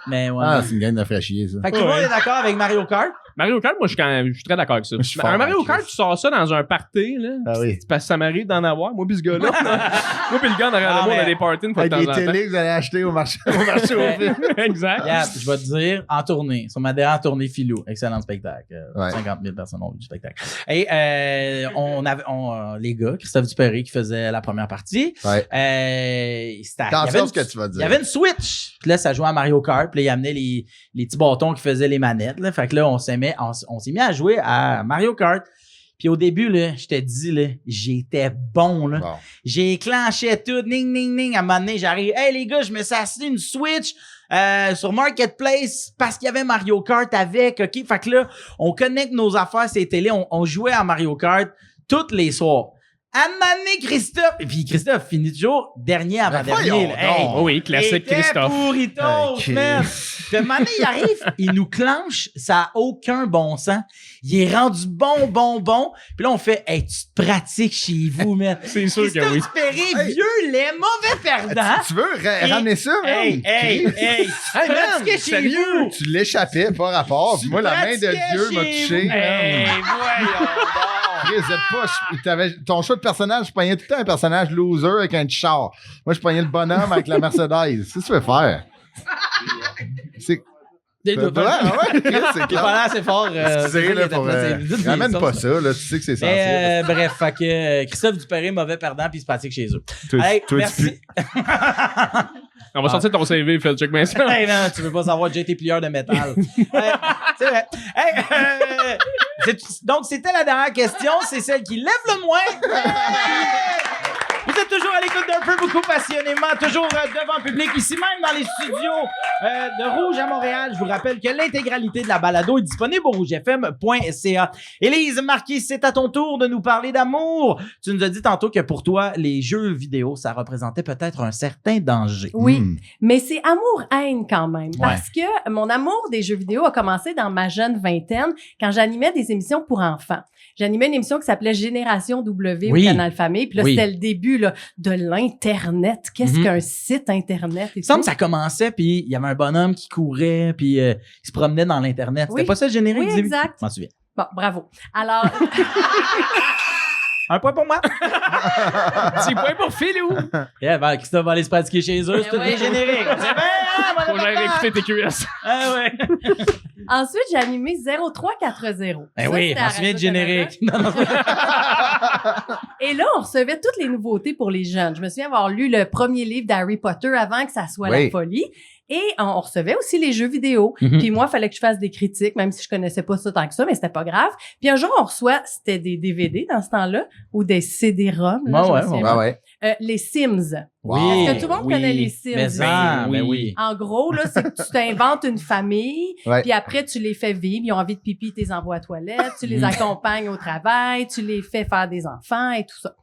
Mais ouais. Ah, c'est une gang de fraîchier, ça. Fait que tout le monde Ouais. est d'accord avec Mario Kart. Mario Kart, moi, je suis très d'accord avec ça. Je suis fort Un Mario avec Kart, ça. tu sors ça dans un party, là. Ah oui. Parce que ça m'arrive d'en avoir. Moi, puis ce gars-là. Moi, puis le gars, derrière Ah, moi, on a mais- des parties une fois de Avec temps des en temps. télés que vous allez acheter au marché au film. Exact. Regarde, je vais te dire, en tournée, sur ma dernière tournée philo, excellent spectacle. Ouais. 50 000 personnes ont vu du spectacle. Et les gars, Christophe Dupéré qui faisait la première partie, Ouais. il y avait Attention à une- ce que tu vas dire. il y avait une Switch. Puis là, ça jouait à Mario Kart. Puis là, il amenait les petits bâtons qui faisaient les manettes. Là. Fait que là, on s'est mis à jouer à Mario Kart. Puis au début, là, je te dis, là, j'étais bon, là. Bon. J'ai clenché tout, ning, ning, ning. À un moment donné, j'arrive. Hey, les gars, je me suis acheté une Switch sur Marketplace parce qu'il y avait Mario Kart avec. OK? Fait que là, on connecte nos affaires, ces télés. On jouait à Mario Kart tous les soirs. À un moment donné, Christophe. Et puis Christophe finit toujours dernier avant-dernier. voyons là. Hey, donc. Oh oui, classique était Christophe. pourritos, Ok. man. Puis à un moment donné, il arrive, il nous clenche, ça a aucun bon sens. Il est rendu bon. Puis là, on fait, hey, tu te pratiques chez vous, man. C'est sûr que Christophe oui. Dupéré, Hey. vieux lait, mauvais perdant. Tu veux ramener ça, Hey, man? hey, Chris? hey, tu Hey, man, pratiquais chez sérieux? vous. Tu l'échappais, pas rapport. Tu Moi, la main de pratiquais Dieu m'a chez touché. vous. man. Hey, voyons donc. Chris, ton choix de personnage, je pognais tout le temps un personnage loser avec un petit char. Moi, je pognais le bonhomme avec la Mercedes. C'est ce que tu veux faire. C'est. Des Ouais, deux pas. ouais, Chris, c'est T'es clair. pas là assez fort. Excusez, là, pour. Ramène pas ça, là. Tu sais que c'est censé. Mais, bref, fait que Christophe Dupéré, mauvais perdant, puis il se pratique chez eux. Hey, merci. On va sortir ton CV, Phil, check bien ça. Hey, non, tu veux pas savoir, j'ai été plieur de métal. C'est vrai. Hey, donc, c'était la dernière question. C'est celle qui lève le moins. Vous êtes toujours à l'écoute d'un peu beaucoup passionnément, toujours devant le public, ici même dans les studios de Rouge à Montréal. Je vous rappelle que l'intégralité de la balado est disponible au rougefm.ca. Élise Marquis, c'est à ton tour de nous parler d'amour. Tu nous as dit tantôt que pour toi, les jeux vidéo, ça représentait peut-être un certain danger. Oui, Hmm. mais c'est amour-haine quand même. Ouais. Parce que mon amour des jeux vidéo a commencé dans ma jeune vingtaine quand j'animais des émissions pour enfants. J'animais une émission qui s'appelait Génération W Oui. au Canal Famille. Puis là, Oui. c'était le début là, de l'Internet. Qu'est-ce Mhm. qu'un site Internet? Il Et me semble tout? que ça commençait, puis il y avait un bonhomme qui courait, puis il se promenait dans l'Internet. C'était Oui. pas ça le générique Oui, du- exact. Je m'en souviens. Bon, bravo. Alors, Un point pour moi. 10 points pour Philou. Yeah, ben, Christophe va aller se pratiquer chez eux. C'est tout ouais. des génériques. C'est bien, hein, Faut que mon j'aille papa? écouter TQS. Ah ouais. Ensuite, j'ai animé 0340. Ben Ça, oui, c'était on à se souvient de Radio-Canada. générique. Non, non, Et là, on recevait toutes les nouveautés pour les jeunes. Je me souviens avoir lu le premier livre d'Harry Potter avant que ça soit Oui. la folie. Et on recevait aussi les jeux vidéo. Mhm. Puis moi, il fallait que je fasse des critiques, même si je connaissais pas ça tant que ça, mais c'était pas grave. Puis un jour, on reçoit, c'était des DVD dans ce temps-là, ou des CD-ROM. là, Ouais, je me ouais, souviens Ouais, pas. ouais. Les Sims. Oui. Est-ce que tout le monde oui. connaît les Sims? Mais ça, ben oui. En gros, là, c'est que tu t'inventes une famille, Ouais. puis après, tu les fais vivre. Ils ont envie de pipi, tu les envoies aux toilettes, tu les accompagnes au travail, tu les fais faire des enfants et tout ça.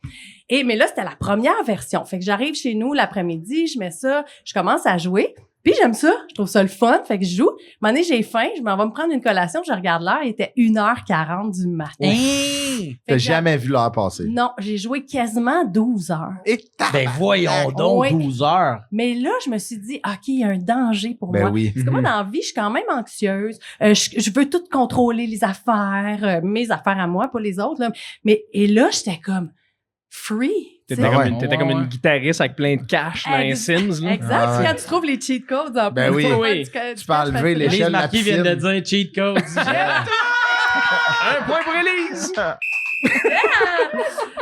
Mais là, c'était la première version. Fait que j'arrive chez nous l'après-midi, je mets ça, je commence à jouer. Puis j'aime ça, je trouve ça le fun, fait que je joue. À un moment donné, j'ai faim, je m'en vais me prendre une collation, je regarde l'heure, il était 1h40 du matin. Hey! T'as que jamais vu l'heure passer. Non, j'ai joué quasiment 12 heures. Et Ben voyons donc, Oui. 12 heures. Mais là, je me suis dit, OK, il y a un danger pour Ben moi. oui. Parce que moi, dans la vie, je suis quand même anxieuse. Je veux tout contrôler les affaires, mes affaires à moi, pas les autres. Là. Et là, j'étais comme free. tu sais. T'étais Ouais. comme, comme une guitariste avec plein de cash dans les Ex- Sims. Là. Exact. Ah ouais. Quand tu trouves les cheat codes en Ben plus. oui. Oui. Tu peux enlever les- Élise L'échelle Marquis de la vient de piscine. dire cheat code. Un point pour Élise!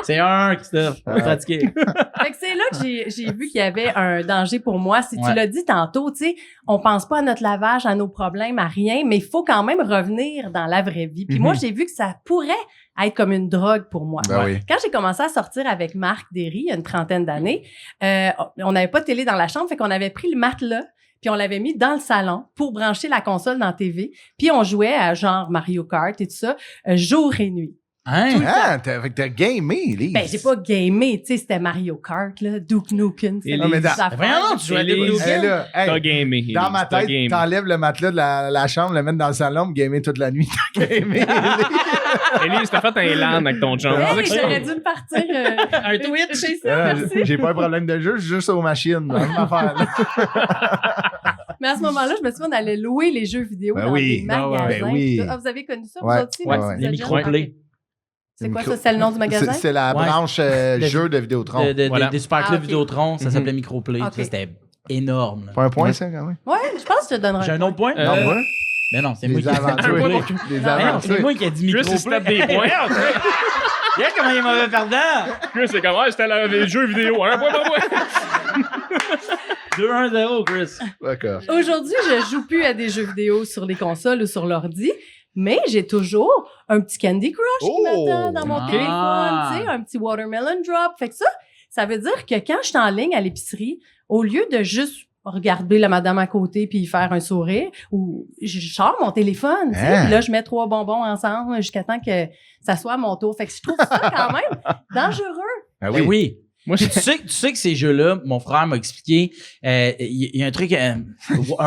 C'est un, Christophe. Faut pratiquer. Fait que c'est là que j'ai vu qu'il y avait un danger pour moi. Si Ouais. tu l'as dit tantôt, tu sais, on pense pas à notre lavage, à nos problèmes, à rien, mais il faut quand même revenir dans la vraie vie. Puis moi, j'ai vu que ça pourrait être comme une drogue pour moi. Ben oui. Quand j'ai commencé à sortir avec Marc Derry, il y a une trentaine d'années, on n'avait pas de télé dans la chambre, fait qu'on avait pris le matelas, puis on l'avait mis dans le salon pour brancher la console dans la TV, puis on jouait à genre Mario Kart et tout ça, jour et nuit. Hein? Ah, t'as gamé, Elise. Ben, j'ai pas gamé, tu sais, c'était Mario Kart, là, Duke Nukem, c'est Non, mais dans- Voyons donc, tu jouais à Élise. Duke Hey, Nukem? là, hey, T'as gamé. Élise, dans ma t'as tête, gamé. t'enlèves le matelas de la chambre, le mettre dans le salon, me gamer toute la nuit. T'as gamé. Élise, t'as fait un LAN avec ton chum. Hey, j'aurais dû me partir. Un Twitch? C'est ça, merci. J'ai pas un problème de jeu, je suis juste aux machines. La même affaire, là. Mais à ce moment-là, je me souviens, on allait louer les jeux vidéo Ben dans oui. des magasins. Ben oui. tout ça. Ah, vous avez connu ça, Ouais. vous autres aussi? Ouais, même si ouais. vous Les êtes micro-play. jeunes? C'est quoi ça? C'est le nom du magasin? C'est la Ouais. branche De- jeu de Vidéotron. Des des super clubs ok. Vidéotron, ça Mhm. s'appelait Microplay. Ok. Ça, c'était énorme. là. Pas un point, ça, quand même? Ouais, je pense que je te donnerai J'ai un autre point? Non, pas. Mais non, c'est moi Des qui ai dit aventures. Microplay. Des Non, Mais non, aventures. c'est moi qui ai dit Chris, il se tape Microplay. des points. Regarde comment il est mauvais perdant. Chris, c'est comment? C'était les jeux vidéo. Un point par point. 2-1-0, Chris. D'accord. Aujourd'hui, je joue plus à des jeux vidéo sur les consoles ou sur l'ordi, mais j'ai toujours un petit Candy Crush qui Oh! m'attend dans mon Ah! téléphone, tu sais, un petit Watermelon Drop. Fait que ça veut dire que quand je suis en ligne à l'épicerie, au lieu de juste regarder la madame à côté puis faire un sourire, ou je sors mon téléphone, tu sais, Hein? puis là, je mets 3 bonbons ensemble jusqu'à temps que ça soit à mon tour. Fait que je trouve ça quand même dangereux. Ah Ben oui. Moi, Puis tu sais que ces jeux-là, mon frère m'a expliqué, il y a un truc, un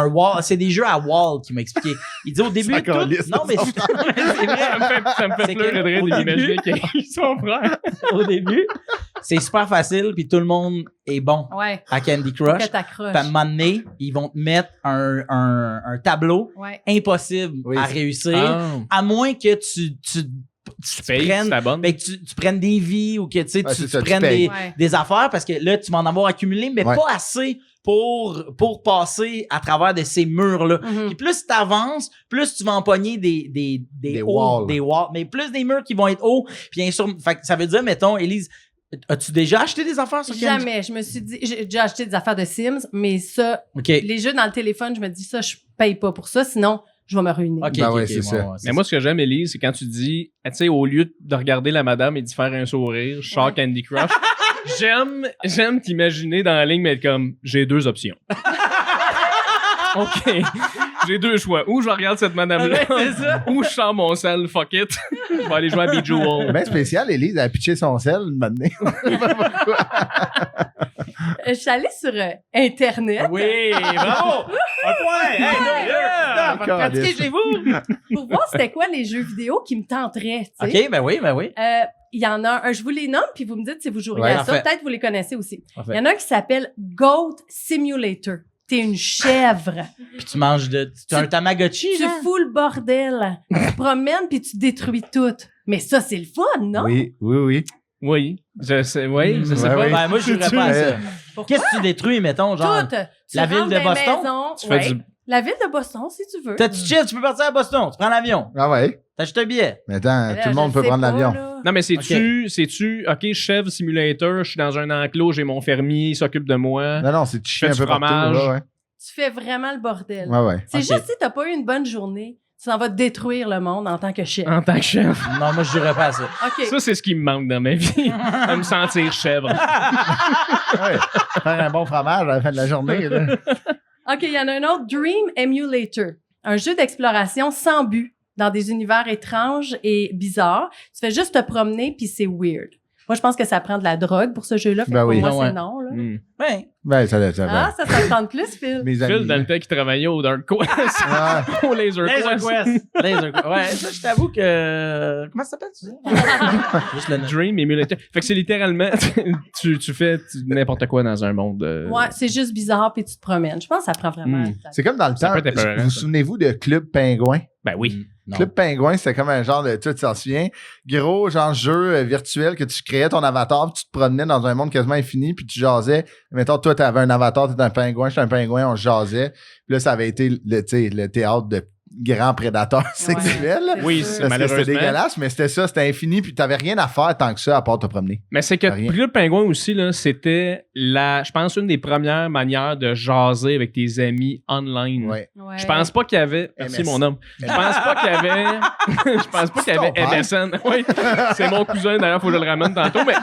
wall, c'est des jeux à wall qu'il m'a expliqué. Il dit au début, C'est encore lisse, non mais c'est vrai, ça me fait C'est pleurer de rire que, au d'imaginer qu'il y a son frère. au début, c'est super facile puis tout le monde est bon Ouais. à Candy Faut Crush. que t'accroches. Puis à un moment donné, ils vont te mettre un tableau Ouais. impossible Oui, à c'est- réussir, à moins que tu payes, prennes, c'est la bonne. ben, que tu prennes des vies ou que tu sais, Ouais, tu c'est ça, tu prennes payes. Ouais. des affaires parce que là, tu vas en avoir accumulé, mais Ouais. pas assez pour passer à travers de ces murs-là. Mhm. Puis plus tu avances, plus tu vas empoigner des hauts, walls. des walls, mais plus des murs qui vont être hauts. Puis bien sûr, fait que ça veut dire, mettons, Élise, as-tu déjà acheté des affaires sur Candy? Jamais. Je me suis dit, j'ai déjà acheté des affaires de Sims, mais ça, OK. les jeux dans le téléphone, je me dis ça, je paye pas pour ça, sinon je vais me ruiner. OK, Ben OK, ouais, OK, c'est ça. c'est Mais moi, ce que j'aime, Élise, c'est quand tu dis, tu sais, au lieu de regarder la madame et d'y faire un sourire, je sors Ouais. Candy Crush, j'aime t'imaginer dans la ligne, mais être comme, j'ai 2 options. OK. J'ai 2 choix. Ou je regarde cette madame-là, Ouais, c'est ça. ou je sors mon sel, fuck it. Je vais aller jouer à Bejeweled. C'est bien spécial, Elise, elle a pitché son sel une matinée. Je suis allée sur Internet Oui, bravo! Un point! Hey, yeah! Encore Pratiquez lisse. chez vous! pour voir c'était quoi les jeux vidéo qui me tenteraient, tu sais. OK, ben oui, ben oui. Il y en a un, je vous les nomme, puis vous me dites si vous joueriez Ouais, à ça. parfait. Peut-être vous les connaissez aussi. Parfait. Il y en a un qui s'appelle Goat Simulator. T'es une chèvre. Puis tu manges de... Tu as un Tamagotchi, Tu genre? fous le bordel. Tu te promènes, puis tu détruis tout. Mais ça, c'est le fun, non? Oui, oui, oui. Oui. Je sais Ouais, pas. oui. Ben, moi, je jouerais pas à ça. Euh, Pourquoi? Qu'est-ce que tu détruis, mettons, genre? Tout. Tu la ville rentres de dans les Boston? maisons, Tu fais ouais. du La ville de Boston, si tu veux. T'as-tu chill, tu peux partir à Boston, tu prends l'avion. Ah ouais. T'achètes un billet. Mais attends, Mais là, tout le monde je peut sais prendre pas, l'avion. là. Non, mais c'est-tu, OK, chef simulator, je suis dans un enclos, j'ai mon fermier, il s'occupe de moi. Non, c'est chier Fais un du peu partout. fromage. Ouais, Tu fais vraiment le bordel. ouais. C'est Ok. juste si t'as pas eu une bonne journée, tu s'en vas détruire le monde en tant que chef. En tant que chef. Non, moi, je dirais pas à ça. OK. Ça, c'est ce qui me manque dans ma vie. À me sentir chèvre. Ouais. Faire un bon fromage à la fin de la journée. Là. OK, il y en a un autre, Dream Emulator. Un jeu d'exploration sans but dans des univers étranges et bizarres. Tu fais juste te promener, puis c'est weird. Moi, je pense que ça prend de la drogue pour ce jeu-là. Fait Ben que oui. pour moi, Ouais. c'est non. Là. Mm. Ouais. Ben, ça Ah, ça te tente plus, Phil. Mes amis. Phil, dans le temps qui travaillait au Dark Quest. Ouais. Au Laser Quest. Laser Quest. Ouais, ça, je t'avoue que. Comment ça s'appelle, tu dis? Juste le nom. Dream Emulator. Fait que c'est littéralement, tu fais n'importe quoi dans un monde. Ouais, c'est juste bizarre, puis tu te promènes. Je pense que ça prend vraiment. Mm. de la- C'est comme dans le Ça temps. peut être épeurant, Vous ça. souvenez-vous de Club Pingouin? Ben oui. Non. Club Pingouin, c'était comme un genre de. Tu t'en souviens? Gros, genre jeu virtuel que tu créais ton avatar, puis tu te promenais dans un monde quasiment infini, puis tu jasais. Mettons, toi, t'avais un avatar, t'étais un pingouin, j'étais un pingouin, on se jasait. Puis là, ça avait été le théâtre de grands prédateurs sexuels. Oui, sûr. c'est Parce que malheureusement. c'était dégueulasse, mais c'était ça, c'était infini, puis t'avais rien à faire tant que ça à part te promener. Mais c'est que Rien. Club Pingouin aussi, là, c'était je pense, une des premières manières de jaser avec tes amis online. Ouais. Ouais. Je pense pas qu'il y avait. Merci, MS. mon homme. Je pense pas qu'il y avait. Je pense pas qu'il y avait C'est ton père? MSN. Oui, c'est mon cousin, d'ailleurs, faut que je le ramène tantôt, mais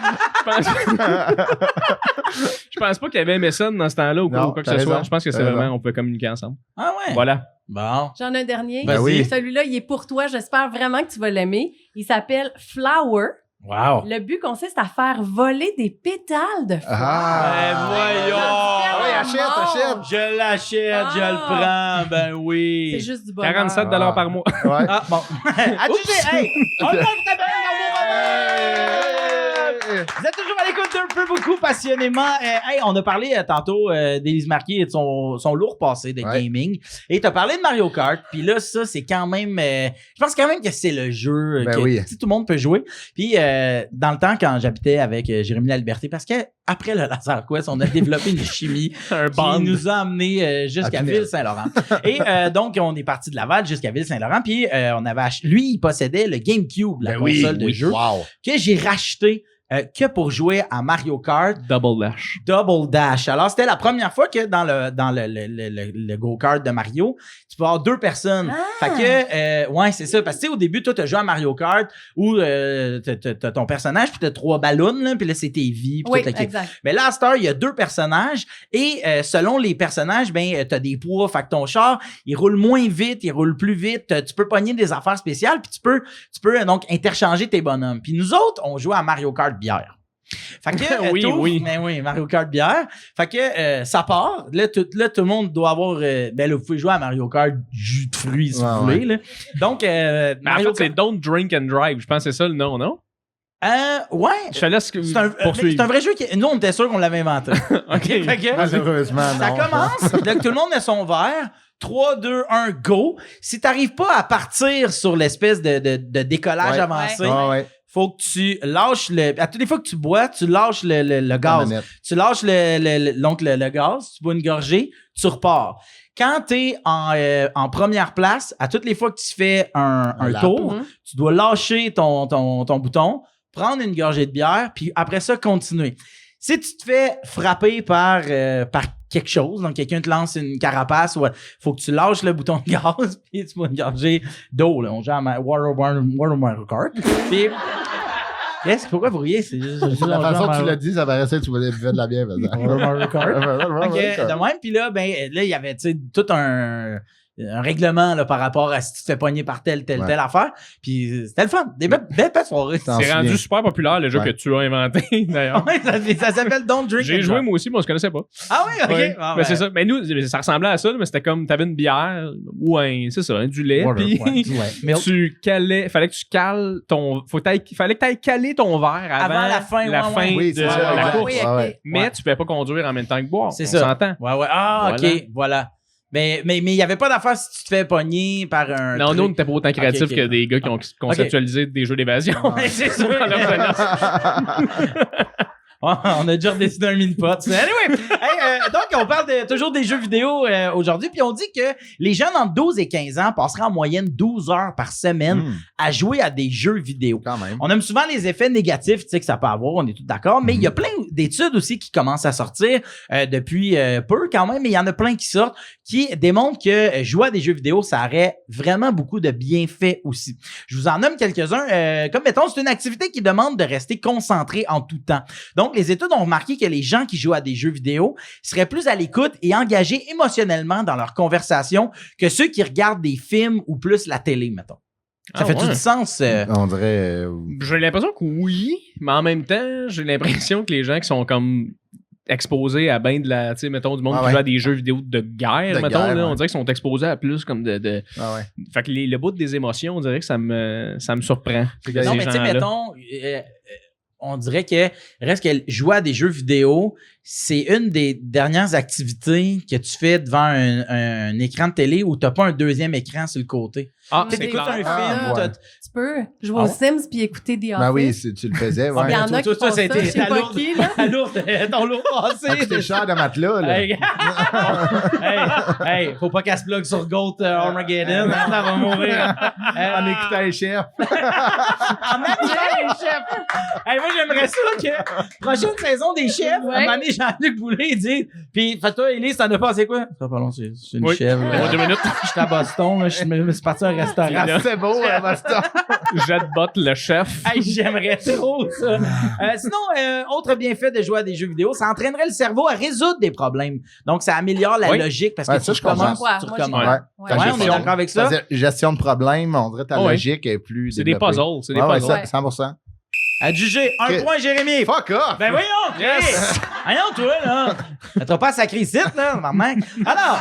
je pense pas qu'il y avait MSN dans ce temps-là ou quoi, Non, ou quoi que t'as ce soit. raison. Je pense que c'est T'as vraiment, raison. on pouvait communiquer ensemble. Ah ouais. Voilà. Bon. J'en ai un dernier. Ben oui. Celui-là, il est pour toi. J'espère vraiment que tu vas l'aimer. Il s'appelle Flower. Wow. Le but consiste à faire voler des pétales de fleurs. Ah! voyons. Ah oui, achète. Je l'achète, je le prends, ben oui. C'est juste du bonheur. 47 $ par mois. Ouais. Ah, bon. Adjugé, hey! On le montre très bien, Vous êtes toujours à l'écoute d'un peu beaucoup passionnément. Hey, on a parlé tantôt d'Élise Marquis et de son lourd passé de Ouais. gaming. Et t'as parlé de Mario Kart. Puis là, ça, c'est quand même... je pense quand même que c'est le jeu Ben que oui. tout le monde peut jouer. Puis dans le temps, quand j'habitais avec Jérémy Laliberté, parce que après le Laser Quest, on a développé une chimie Un qui band. nous a amené jusqu'à À Pinel. Ville-Saint-Laurent. Et donc, on est parti de Laval jusqu'à Ville-Saint-Laurent. Puis on avait lui, il possédait le GameCube, la Ben oui, console de oui. jeu, Wow. que j'ai racheté que pour jouer à Mario Kart Double Dash. Double Dash. Alors, c'était la première fois que dans le go-kart de Mario, tu peux avoir 2 personnes. Ah! Fait que, ouais, c'est ça. Parce que, tu sais, au début, toi, t'as joué à Mario Kart où t'as ton personnage, puis t'as 3 ballons, là, puis là, c'est tes vies, puis Oui, toute la kit. exact. Mais là, à cette heure, il y a 2 personnages et selon les personnages, ben, t'as des poids. Fait que ton char, il roule moins vite, il roule plus vite. Tu peux pogner des affaires spéciales, puis tu peux donc interchanger tes bonhommes. Puis nous autres, on joue à Mario Kart bière. Fait que, Oui, t'ouvres- oui. ben oui, Mario Kart bière. Fait que ça part. Là, tout le monde doit avoir. Ben là, vous pouvez jouer à Mario Kart jus de fruits si Ouais, vous voulez. Là. Donc, Mais en Mario fait, c'est Don't Drink and Drive. Je pense que c'est ça le nom, non? ouais. Je te laisse C'est un, poursuivre. c'est un vrai jeu qui. Nous, on était sûr qu'on l'avait inventé. OK. Fait que, Malheureusement, ça non. commence. Donc, tout le monde a son verre. 3, 2, 1, go. Si t'arrives pas à partir sur l'espèce de décollage Ouais. avancé, Ah ouais. faut que tu lâches le. À toutes les fois que tu bois, tu lâches le gaz. manette. Tu lâches le gaz, tu bois une gorgée, tu repars. Quand t'es en première place, à toutes les fois que tu fais un Un lap. tour, Mhm. tu dois lâcher ton bouton, prendre une gorgée de bière, puis après ça, continuer. Si tu te fais frapper par quelque chose, donc quelqu'un te lance une carapace, faut que tu lâches le bouton de gaz, puis tu bois une gorgée d'eau. Là. On joue à Mario Kart. Puis, pourquoi vous riez? C'est juste, La façon que tu l'as dit, ça paraissait que tu voulais buvais de la bière. Mario Kart. Ok, Fait de même, puis là, ben, là, il y avait, tu sais, tout un règlement là, par rapport à si tu te fais pogner par telle affaire. Puis c'était le fun. Des belles soirées. T'en C'est rendu souviens. super populaire, le jeu Ouais. que tu as inventé, d'ailleurs. Ouais, ça s'appelle Don't Drink. J'ai and joué Drive. moi aussi, mais on se connaissait pas. Ah oui, ok. Ouais. Ah, Mais ben, c'est ça. Mais nous, ça ressemblait à ça, mais c'était comme, t'avais une bière ou c'est ça, du lait. Water, Puis ouais, du lait. Milk. tu calais, fallait que tu cales ton, fallait que t'ailles caler ton verre avant la fin, ouais. Oui, de c'est ça, la exact. course. Oui, ok. Ouais. Mais Ouais. tu pouvais pas conduire en même temps que boire. C'est on ça. s'entend. Ouais. Ah, Voilà. ok, voilà. Mais il n'y avait pas d'affaire si tu te fais pogner par un. Non, truc. nous, on n'était pas autant créatifs ok. que des gars qui ont conceptualisé des jeux d'évasion. Ouais, c'est sûr. Dans leur jeunesse. On a déjà redécidé un mini-pot. Anyway, donc on parle toujours des jeux vidéo aujourd'hui, puis on dit que les jeunes entre 12 et 15 ans passeraient en moyenne 12 heures par semaine à jouer à des jeux vidéo. Quand même. On aime souvent les effets négatifs, tu sais, que ça peut avoir, on est tous d'accord, mais il y a plein d'études aussi qui commencent à sortir depuis peu quand même, mais il y en a plein qui sortent qui démontrent que jouer à des jeux vidéo, ça aurait vraiment beaucoup de bienfaits aussi. Je vous en nomme quelques-uns. Comme mettons, c'est une activité qui demande de rester concentré en tout temps. Donc, les études ont remarqué que les gens qui jouent à des jeux vidéo seraient plus à l'écoute et engagés émotionnellement dans leur conversation que ceux qui regardent des films ou plus la télé, mettons. Ça fait tout du sens. On dirait. J'ai l'impression que oui, mais en même temps, j'ai l'impression que les gens qui sont comme exposés à ben de la, tu sais, mettons, du monde qui joue à des jeux vidéo de guerre, mettons, là, on dirait qu'ils sont exposés à plus comme de... Fait que le bout des émotions, on dirait que ça me surprend. Non, mais tu sais, mettons, on dirait que reste que jouer à des jeux vidéo, c'est une des dernières activités que tu fais devant un écran de télé où t'as pas un deuxième écran sur le côté. Ah, Tu écoutes un film, Tu peux jouer aux Sims puis écouter The Office. Ben oui, tu le faisais. Il y en a qui font ça, je sais pas qui, là. Ton lourd passé. C'était cher de matelas, là. Hey, faut pas qu'elle se plug sur Goat Armageddon, hein, ça va mourir. En écoutant les chefs. En écoutant les chefs. Hey, moi, j'aimerais ça que prochaine saison des chefs, à un moment donné, Jean-Luc Boulay, il dit, puis fais-toi, Élise, t'en as pensé quoi? Ça pas long, c'est une chèvre. 2 minutes. J'étais à Boston, là, je me suis parti à un restaurant. C'est beau, à Boston. Jetbot, le chef. Hey, j'aimerais trop ça. Sinon, autre bienfait de jouer à des jeux vidéo, ça entraînerait le cerveau à résoudre des problèmes. Donc, ça améliore la logique parce que ça, tu je comprends. recommences, tu recommences. Ouais, on est d'accord avec ça. Gestion de problèmes, on dirait ta logique est plus C'est des développée. puzzles, c'est des puzzles. Ouais, 100%. À juger, un point, Jérémy. Fuck off! Ben voyons, Chris! Voyons, toi, là! T'as pas sacré ici, là, maman. Alors,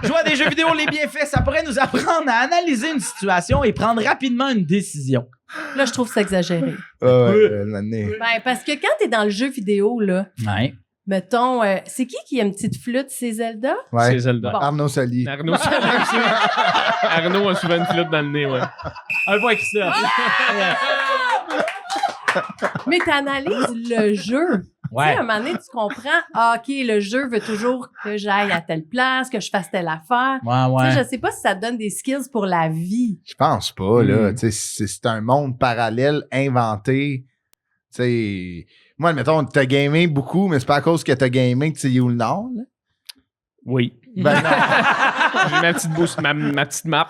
jouer à des jeux vidéo, les bienfaits, ça pourrait nous apprendre à analyser une situation et prendre rapidement une décision. Là, je trouve ça exagéré. L'année. Ben, parce que quand t'es dans le jeu vidéo, là, Ouais. mettons, c'est qui a une petite flûte, c'est Zelda? Ouais. C'est Zelda. Bon. Arnaud Soli. Arnaud a souvent une flûte dans le nez, ouais. Un point qui ça. Mais t'analyses le jeu. Ouais. Tu sais, à un moment donné, tu comprends, OK, le jeu veut toujours que j'aille à telle place, que je fasse telle affaire. Ouais. Tu sais, je sais pas si ça te donne des skills pour la vie. Je pense pas, là. Tu sais, c'est un monde parallèle inventé. Tu sais, moi, admettons, t'as gamé beaucoup, mais c'est pas à cause que t'as gamé que tu sais où le Nord, là. Oui. Ben non. J'ai ma petite boost, ma petite map.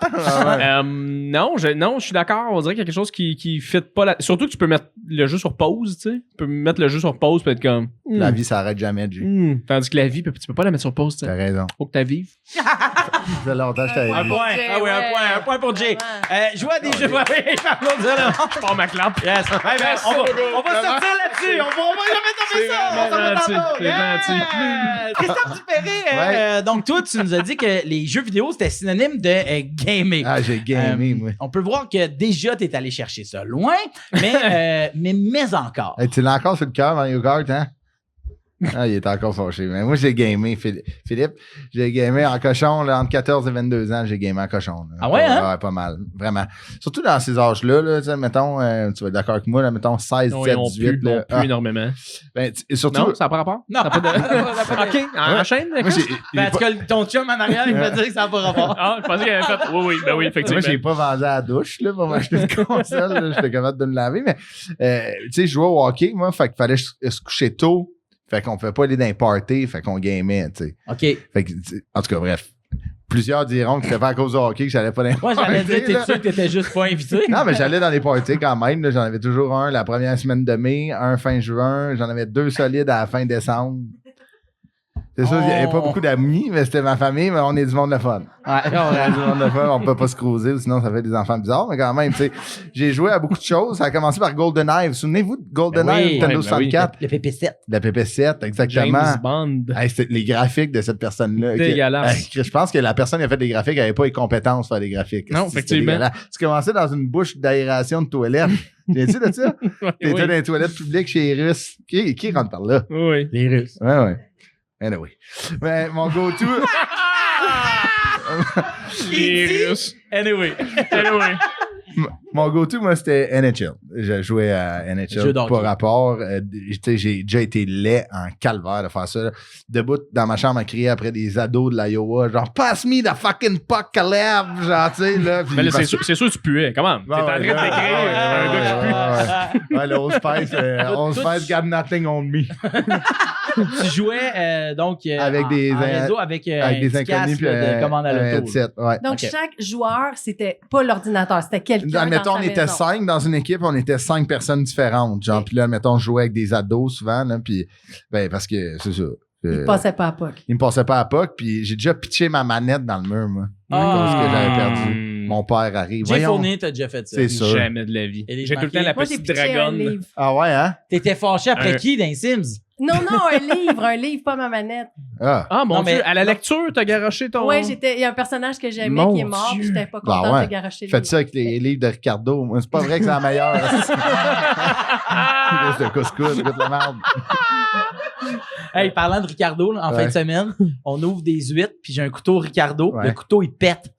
Non, je suis d'accord. On dirait qu'il y a quelque chose qui fit pas là. Surtout que tu peux mettre le jeu sur pause, tu sais. Tu peux mettre le jeu sur pause et être comme. La vie s'arrête jamais, G. Tandis que la vie, tu peux pas la mettre sur pause, tu T'as sais. raison. Faut que tu vives. Ça fait longtemps que je t'avais Un dit. point. Ah oui, un point pour Jay. Jouer à des jeux. Je pars ma clap. Yes. Hey, ben, on va sortir là-dessus. On va jamais tomber ça. On s'en va tantôt. C'est gentil. Christophe Dupéré, donc toi, tu nous as dit que les jeux vidéo, c'était synonyme de gamer. Ah, j'ai gamé, moi. On peut voir que déjà, t'es allé chercher ça loin, mais encore. Hey, tu l'as encore sur le cœur, Mario Kart, hein? Ah, il est encore fâché. Mais moi, j'ai gamé, Philippe. J'ai gamé en cochon, là, entre 14 et 22 ans, j'ai gamé en cochon. Là. Ah ouais, hein? Ouais, pas mal. Vraiment. Surtout dans ces âges-là, là, tu sais, mettons, tu vas être d'accord avec moi, là, mettons 16, 17, 18. Non plus énormément. Ben, et surtout. Non, ça n'a pas rapport? Non. Ça a pas de... OK, enchaîne. Moi, Ben, en tout cas, ton chum en arrière, il va dire que ça n'a pas rapport. Ah, je pensais qu'il avait fait... Oui, effectivement. Moi, j'ai pas vendu à la douche, là, pour m'acheter une console, là, j'étais capable de me laver, mais, tu sais, je jouais au hockey, moi, fait qu'il fallait se coucher tôt. Fait qu'on pouvait pas aller dans les parties, fait qu'on gamait, tu sais. OK. Fait que, en tout cas, bref. Plusieurs diront que c'était pas à cause du hockey que j'allais pas dans les Moi, j'allais dire, t'es là. sûr que t'étais juste pas invité? Non, mais j'allais dans les parties quand même. Là. J'en avais toujours un la première semaine de mai, un fin juin. J'en avais 2 solides à la fin décembre. C'est sûr, il n'y avait pas beaucoup d'amis, mais c'était ma famille, mais on est du monde de fun. Ouais, On est du monde de fun, on peut pas se cruiser, sinon ça fait des enfants bizarres, mais quand même, tu sais, j'ai joué à beaucoup de choses. Ça a commencé par GoldenEye. Souvenez-vous de GoldenEye, Nintendo 64? Le PP7. La PP7, exactement. James Bond. Hey, les graphiques de cette personne-là. Dégueulasse. Je pense que la personne qui a fait des graphiques n'avait pas les compétences pour faire des graphiques. Non, C'était effectivement. dégueulasse. Tu commençais dans une bouche d'aération de toilette. Viens-tu de ça? T'étais Oui. dans les toilettes publiques chez les Russes. Qui rentre par là? Oui. Les Russes. Ouais. Anyway. Mais mon go-to. Les Russes. Anyway. Mon go-to, moi, c'était NHL. Je jouais à Jeu NHL d'hockey. par rapport. J'ai déjà été laid en calvaire de faire ça. Là. Debout dans ma chambre à crier après des ados de l'Iowa, genre « Pass me the fucking puck, Caleb! » Genre, tu sais, là. Mais là, c'est sûr que tu puais. Comment? T'es en train de décrire un gars qui pue. Ouais, le Old Spice got nothing on me. Tu jouais donc Avec des en réseau avec des un petit inconnus casque puis là, de commande à un l'auto. headset, ouais. Donc, Ok. chaque joueur, c'était pas l'ordinateur, c'était quelqu'un Admettons, dans on sa était maison. 5 dans une équipe, on était 5 personnes différentes. Genre, puis là, admettons, je jouais avec des ados souvent, là, puis ben, parce que c'est ça. Il passait pas à POC. Il me passait pas à POC, puis j'ai déjà pitché ma manette dans le mur, moi. Parce que j'avais perdu. Mon père arrive. Jay Voyons. Fournier, t'as déjà fait ça. C'est sûr. Jamais de la vie. Et les J'ai tout le temps la Moi, j'ai petite pitché un dragonne. livre. Ah ouais, hein? T'étais fâché après Un- qui dans les Sims? Non, un livre, pas ma manette. Ah. Ah, mon Non, Dieu, mais- à la lecture, t'as garoché ton... Ouais, il y a un personnage que j'aimais Mon qui est mort, Dieu. puis j'étais pas Bah contente ouais. de garocher le Faites livre. ça avec les livres de Ricardo. Moi, c'est pas vrai que c'est la meilleure. C'est de couscous, goûte la merde. Hey, parlant de Ricardo, là, en Ouais. fin de semaine, on ouvre des huîtres, puis j'ai un couteau Ricardo. Ouais. Le couteau, il pète.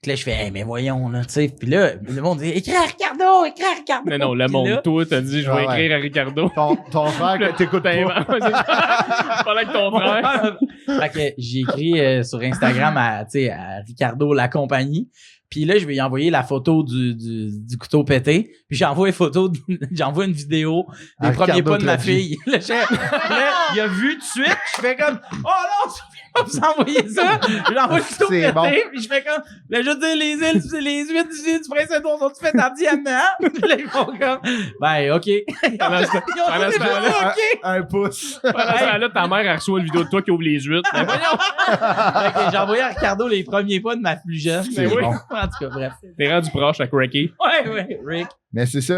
Puis là, je fais, hey, mais voyons, là, tu sais. Puis là, le monde dit, écris à Ricardo, écris à Ricardo. Mais non, le Puis monde, là, toi, t'as dit, je vais Ah ouais. écrire à Ricardo. Ton frère, que t'écoutes pas. Pas avec ton frère. fait que j'ai écrit sur Instagram à Ricardo la compagnie. Puis là, je vais lui envoyer la photo du couteau pété. Puis j'envoie j'envoie une vidéo des À premiers Ricardo pas de ma traduit. fille. Là, il a vu tout de suite. Je fais comme, oh non, tu peux pas vous envoyer ça. J'envoie le couteau C'est pété. bon. Puis je fais comme, là, je veux dire, les huîtres du Prince-Édouard sont faites en diamant. Puis là, ils font comme, ben, OK. Pendant ce Ils ont pendant dit, ce temps-là- OK. Un pouce. là, ta mère, elle reçoit une vidéo de toi qui ouvre les huîtres. Mais voyons, Fait que j'ai envoyé à Ricardo les premiers pas de ma plus jeune. C'est oui. bon. En tout cas, bref. t'es rendu proche à Cracky. Ouais, Rick. Mais c'est ça,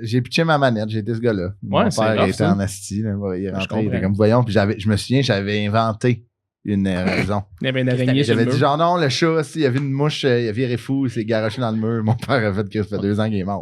j'ai pitché ma manette, j'ai été ce gars-là. Mon c'est père rough, était ça. en asti, là, il est rentré, il comprends. était comme, voyons, puis je me souviens, j'avais inventé une raison. Il y avait une araignée sur le J'avais dit mur. genre non, le chat, il y avait une mouche, il a viré fou, il s'est garoché dans le mur. Mon père a fait que ça fait 2 ans qu'il est mort.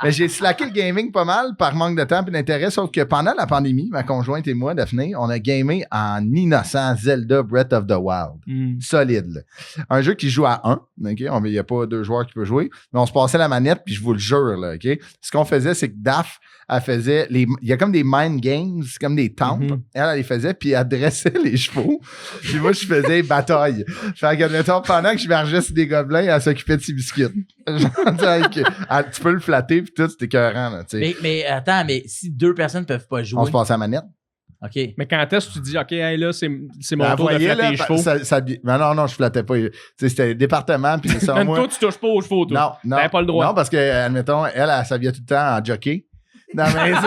Mais j'ai slacké le gaming pas mal par manque de temps et d'intérêt, sauf que pendant la pandémie, ma conjointe et moi, Daphné, on a gamé en innocent Zelda Breath of the Wild. Hmm. Solide, là. Un jeu qui joue à 1, OK? Il n'y a pas 2 joueurs qui peuvent jouer, mais on se passait la manette, puis je vous le jure, là, OK? Ce qu'on faisait, c'est que Daph, elle faisait il y a comme des mind games, comme des temples. Mhm. Elle les faisait, puis elle dressait les chevaux. Puis moi, je faisais bataille. Fait que, admettons, pendant que je marchais sur des gobelins, elle s'occupait de ses biscuits. Tu peux le flatter, puis tout, c'était écœurant, là, tu sais. Mais attends, mais si 2 personnes peuvent pas jouer. On se passe à la manette. OK. Mais quand est-ce que tu dis, OK, hey, là, c'est mon Elle tour de voyait, flatter là, les chevaux? mais non, je flattais pas. Tu sais, c'était le département, puis ça, Même moi... toi, tu touches pas aux chevaux, toi. Non. T'avais pas le droit. Non, parce que, admettons, elle s'habillait tout le temps en jockey dans la maison.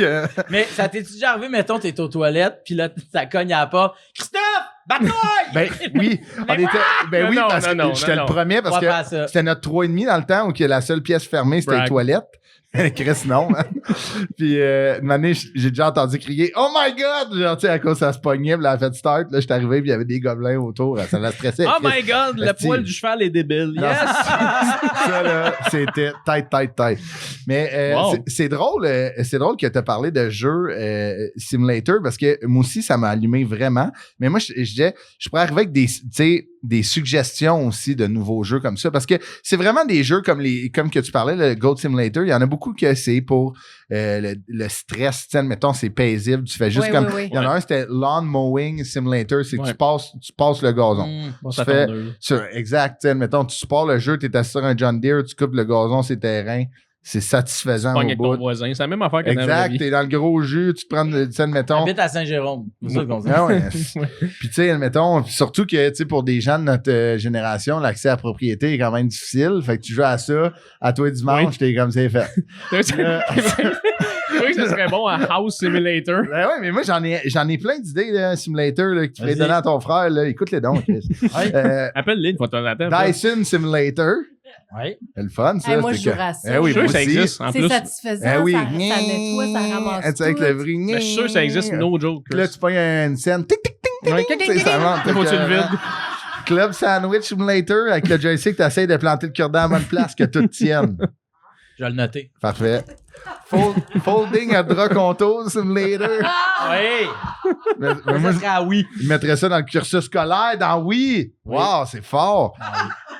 Donc, Mais ça t'est déjà arrivé, mettons, t'es aux toilettes, puis là, ça cogne à la porte. Christophe! Bataille! ben oui, on était... Ben Non, oui, non, parce que non, j'étais non. le premier, parce On va que faire ça. c'était notre 3,5 dans le temps où que la seule pièce fermée, c'était les Brag. toilettes. Chris, non, man. Puis, une année, j'ai déjà entendu crier « Oh my God! » Genre, tu sais, à cause ça se pognait, puis elle a fait start. Là, j'étais arrivé, puis il y avait des gobelins autour. Ça la stressait. Oh Chris. my God, le Esti. poil du cheval est débile. Non, Yes! ça, là, c'était tête. Mais Wow. c'est drôle que tu as parlé de jeux simulator parce que moi aussi, ça m'a allumé vraiment. Mais moi, je disais, je pourrais arriver avec des suggestions aussi de nouveaux jeux comme ça parce que c'est vraiment des jeux comme que tu parlais, le Goat Simulator. Il y en a beaucoup que c'est pour le stress. Tu sais, mettons, c'est paisible. Tu fais juste Oui, comme. oui, oui. Il y en a un, c'était Lawn Mowing Simulator. C'est que Ouais. tu passes le gazon. Hmm. Bon, Tu ça fais- tombe deux. Exact. Tu sais, mettons, tu supports le jeu, tu es assis sur un John Deere, tu coupes le gazon, c'est terrain. C'est satisfaisant Pogne au avec ton bout. voisin. C'est la même affaire que dans la vraie Exact. vie. T'es dans le gros jus, tu te prends, tu sais, mettons. Habite à Saint-Jérôme. C'est ça qu'on dit. Ah ouais. Puis tu sais, admettons, surtout que tu sais, pour des gens de notre génération, l'accès à la propriété est quand même difficile. Fait que tu joues à ça, à toi dimanche, t'es comme c'est fait. Oui, ça serait bon à House Simulator. Ben ouais, mais moi j'en ai plein d'idées, là, simulator, là, que tu peux Vas-y. donner à ton frère, là. Écoute-les donc, Chris. Appelle-les une fois de temps en temps. Dyson Simulator. Ouais. C'est le fun, ça. Hey, moi, c'est je jouerais à ça. Eh oui, Je suis sûr moi que ça aussi. existe. En C'est plus, satisfaisant, Eh oui. ça nettoie, ça ramasse Tu sais, avec tout. le bruit. mais je suis sûr que ça existe, no joke. Puis là, tu pognes une scène. Tic, tic, tic, Ouais. tic, tic, ça monte. Faut que tu le vides. Club Sandwich Simulator avec le joystick, tu essaies de planter le cure-dent à la bonne place que tout tienne. Je vais le noter. Parfait. Folding à drap contour Simulator. Oui! Mais moi, Ça serait à oui. je mettrais ça dans le cursus scolaire, dans oui. Wow, c'est fort.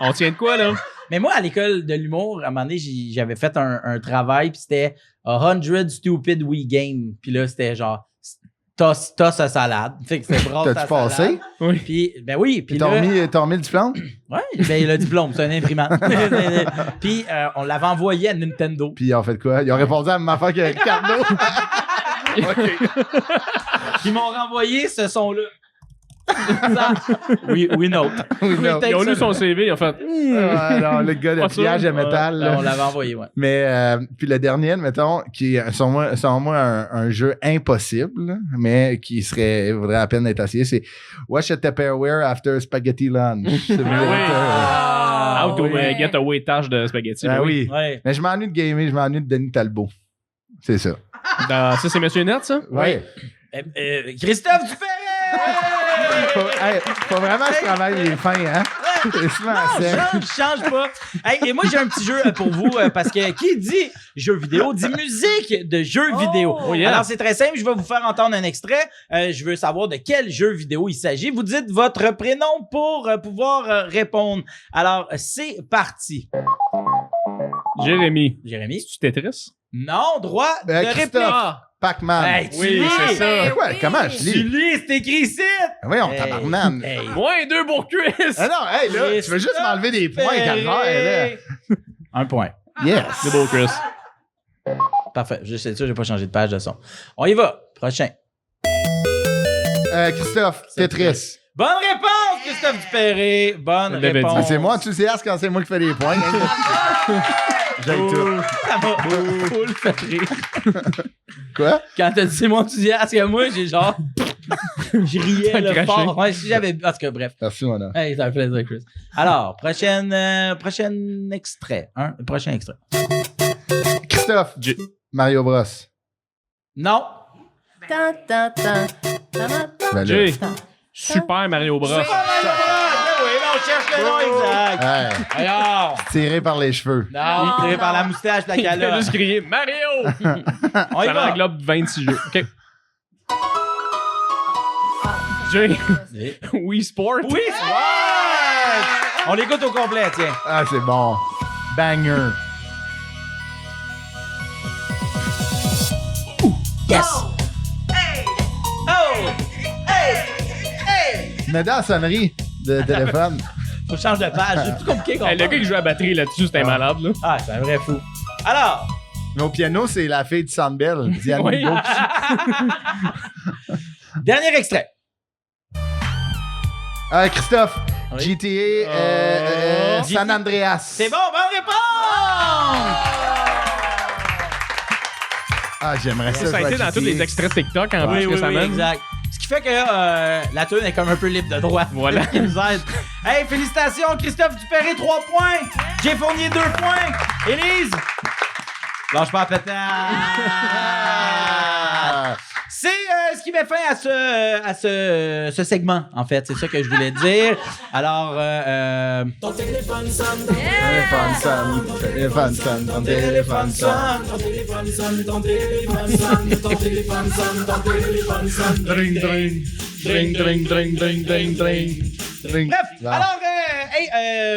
On tient de quoi, là? Mais moi, à l'école de l'humour, à un moment donné, j'avais fait un travail, puis c'était 100 Stupid Wii Game. Puis là, c'était genre, toss sa salade. Fait que c'était brasse ta T'as-tu passé? salade. Oui. Puis, ben oui. Puis T'as là, remis le diplôme? ouais, ben le diplôme, c'est un imprimante. Puis, on l'avait envoyé à Nintendo. Puis ils ont fait quoi? Ils ont répondu à la même affaire que Ricardo. Ils m'ont renvoyé ce son-là. Ça, oui, note. Oui, non. Ils ont lu son CV, ils ont fait. Non, le gars de Pas sûr. pliage de métal. là. On l'avait envoyé, ouais. Mais puis le dernier, mettons, qui est selon moi un jeu impossible, là, mais qui vaudrait la peine d'être essayé, c'est Watch a Tupperware After Spaghetti Lunch. C'est How to get a weightage de spaghetti. Ah oui. Ouais. Mais je m'ennuie de gamer, je m'ennuie de Denis Talbot. C'est ça. Ça, c'est Monsieur Net, ça? Ouais. Christophe Dupéret! Faut vraiment que je travaille les fins, hein? C'est souvent Non, change pas. Hey, et moi, j'ai un petit jeu pour vous, parce que qui dit jeu vidéo dit musique de jeu vidéo. Oh, yeah. Alors, c'est très simple. Je vais vous faire entendre un extrait. Je veux savoir de quel jeu vidéo il s'agit. Vous dites votre prénom pour pouvoir répondre. Alors, c'est parti. Jérémy. Jérémy? Tu Tetris? Non, droit de Christophe. réplique. Pac-Man. Hey, tu Oui, lis. c'est ça. Ouais, comment je Tu lis? lis, c'est écrit ici. Oui, on Hey, tabarnane. hey. Moins 2 pour Chris! Ah non, hey, là, tu veux juste m'enlever des points, calvaire, là. Un point. Yes. C'est beau, Chris. Parfait. Je sais ça, j'ai pas changé de page de son. On y va. Prochain. Christophe, Tetris. Bonne réponse, Christophe Dupéret. Bonne Je l'avais réponse. Ah, c'est moi enthousiaste quand c'est moi qui fais les points. J'aime tout. Ça m'a full fait rire. Quoi? Quand t'as dit c'est mon enthousiasme, que moi, j'ai genre... je riais T'as le craché. fort. Ouais, si j'avais... En tout cas, bref. Merci, mon homme. Hey, ça fait plaisir, Chris. Alors, prochain extrait. Prochain extrait. Christophe, Mario Bros. Non. Tan, tan, tan, tan, tan, tan. Ben là. Jay. Super Mario Bros. Oui, on cherche le nom exact. Hey, Alors... tiré par les cheveux. Non, tiré par la moustache, la Il a calotte. juste crié Mario! On y Ça va. englobe 26 jeux. OK. Jay. Wii Sport. Oui, ouais! On l'écoute au complet, tiens. Ah, c'est bon. Banger. Yes! Oh! Hey! Mais dans la sonnerie de téléphone. Faut que je change de page. C'est plus compliqué qu'on Hey, le pense. gars qui joue à la batterie là-dessus, c'était malade, là. Ah, c'est un vrai fou. Alors, Mais au piano, c'est la fille de Sandbell, Diane Oui. Hugo. dernier extrait. Christophe, Oui. GTA San Andreas. C'est bon, bonne réponse! Ah, j'aimerais ça. Ça a jouer été à dans tous GTA. les extraits TikTok en Oui, plus oui, récemment. oui, exact. Ce qui fait que la tune est comme un peu libre de droit. Voilà. C'est ce qui nous aide. Hey, félicitations, Christophe Dupéret, 3 points. Jay Fournier, 2 points. Élise, lâche pas la pétard. Ah. C'est ce qui met fin à ce segment, en fait. C'est ça que je voulais dire. Alors, Téléphone sonne, téléphone sonne, ton téléphone sonne. Dring, dring. Dring, dring, dring, dring, dring, dring. Dring. bref, Bon. alors,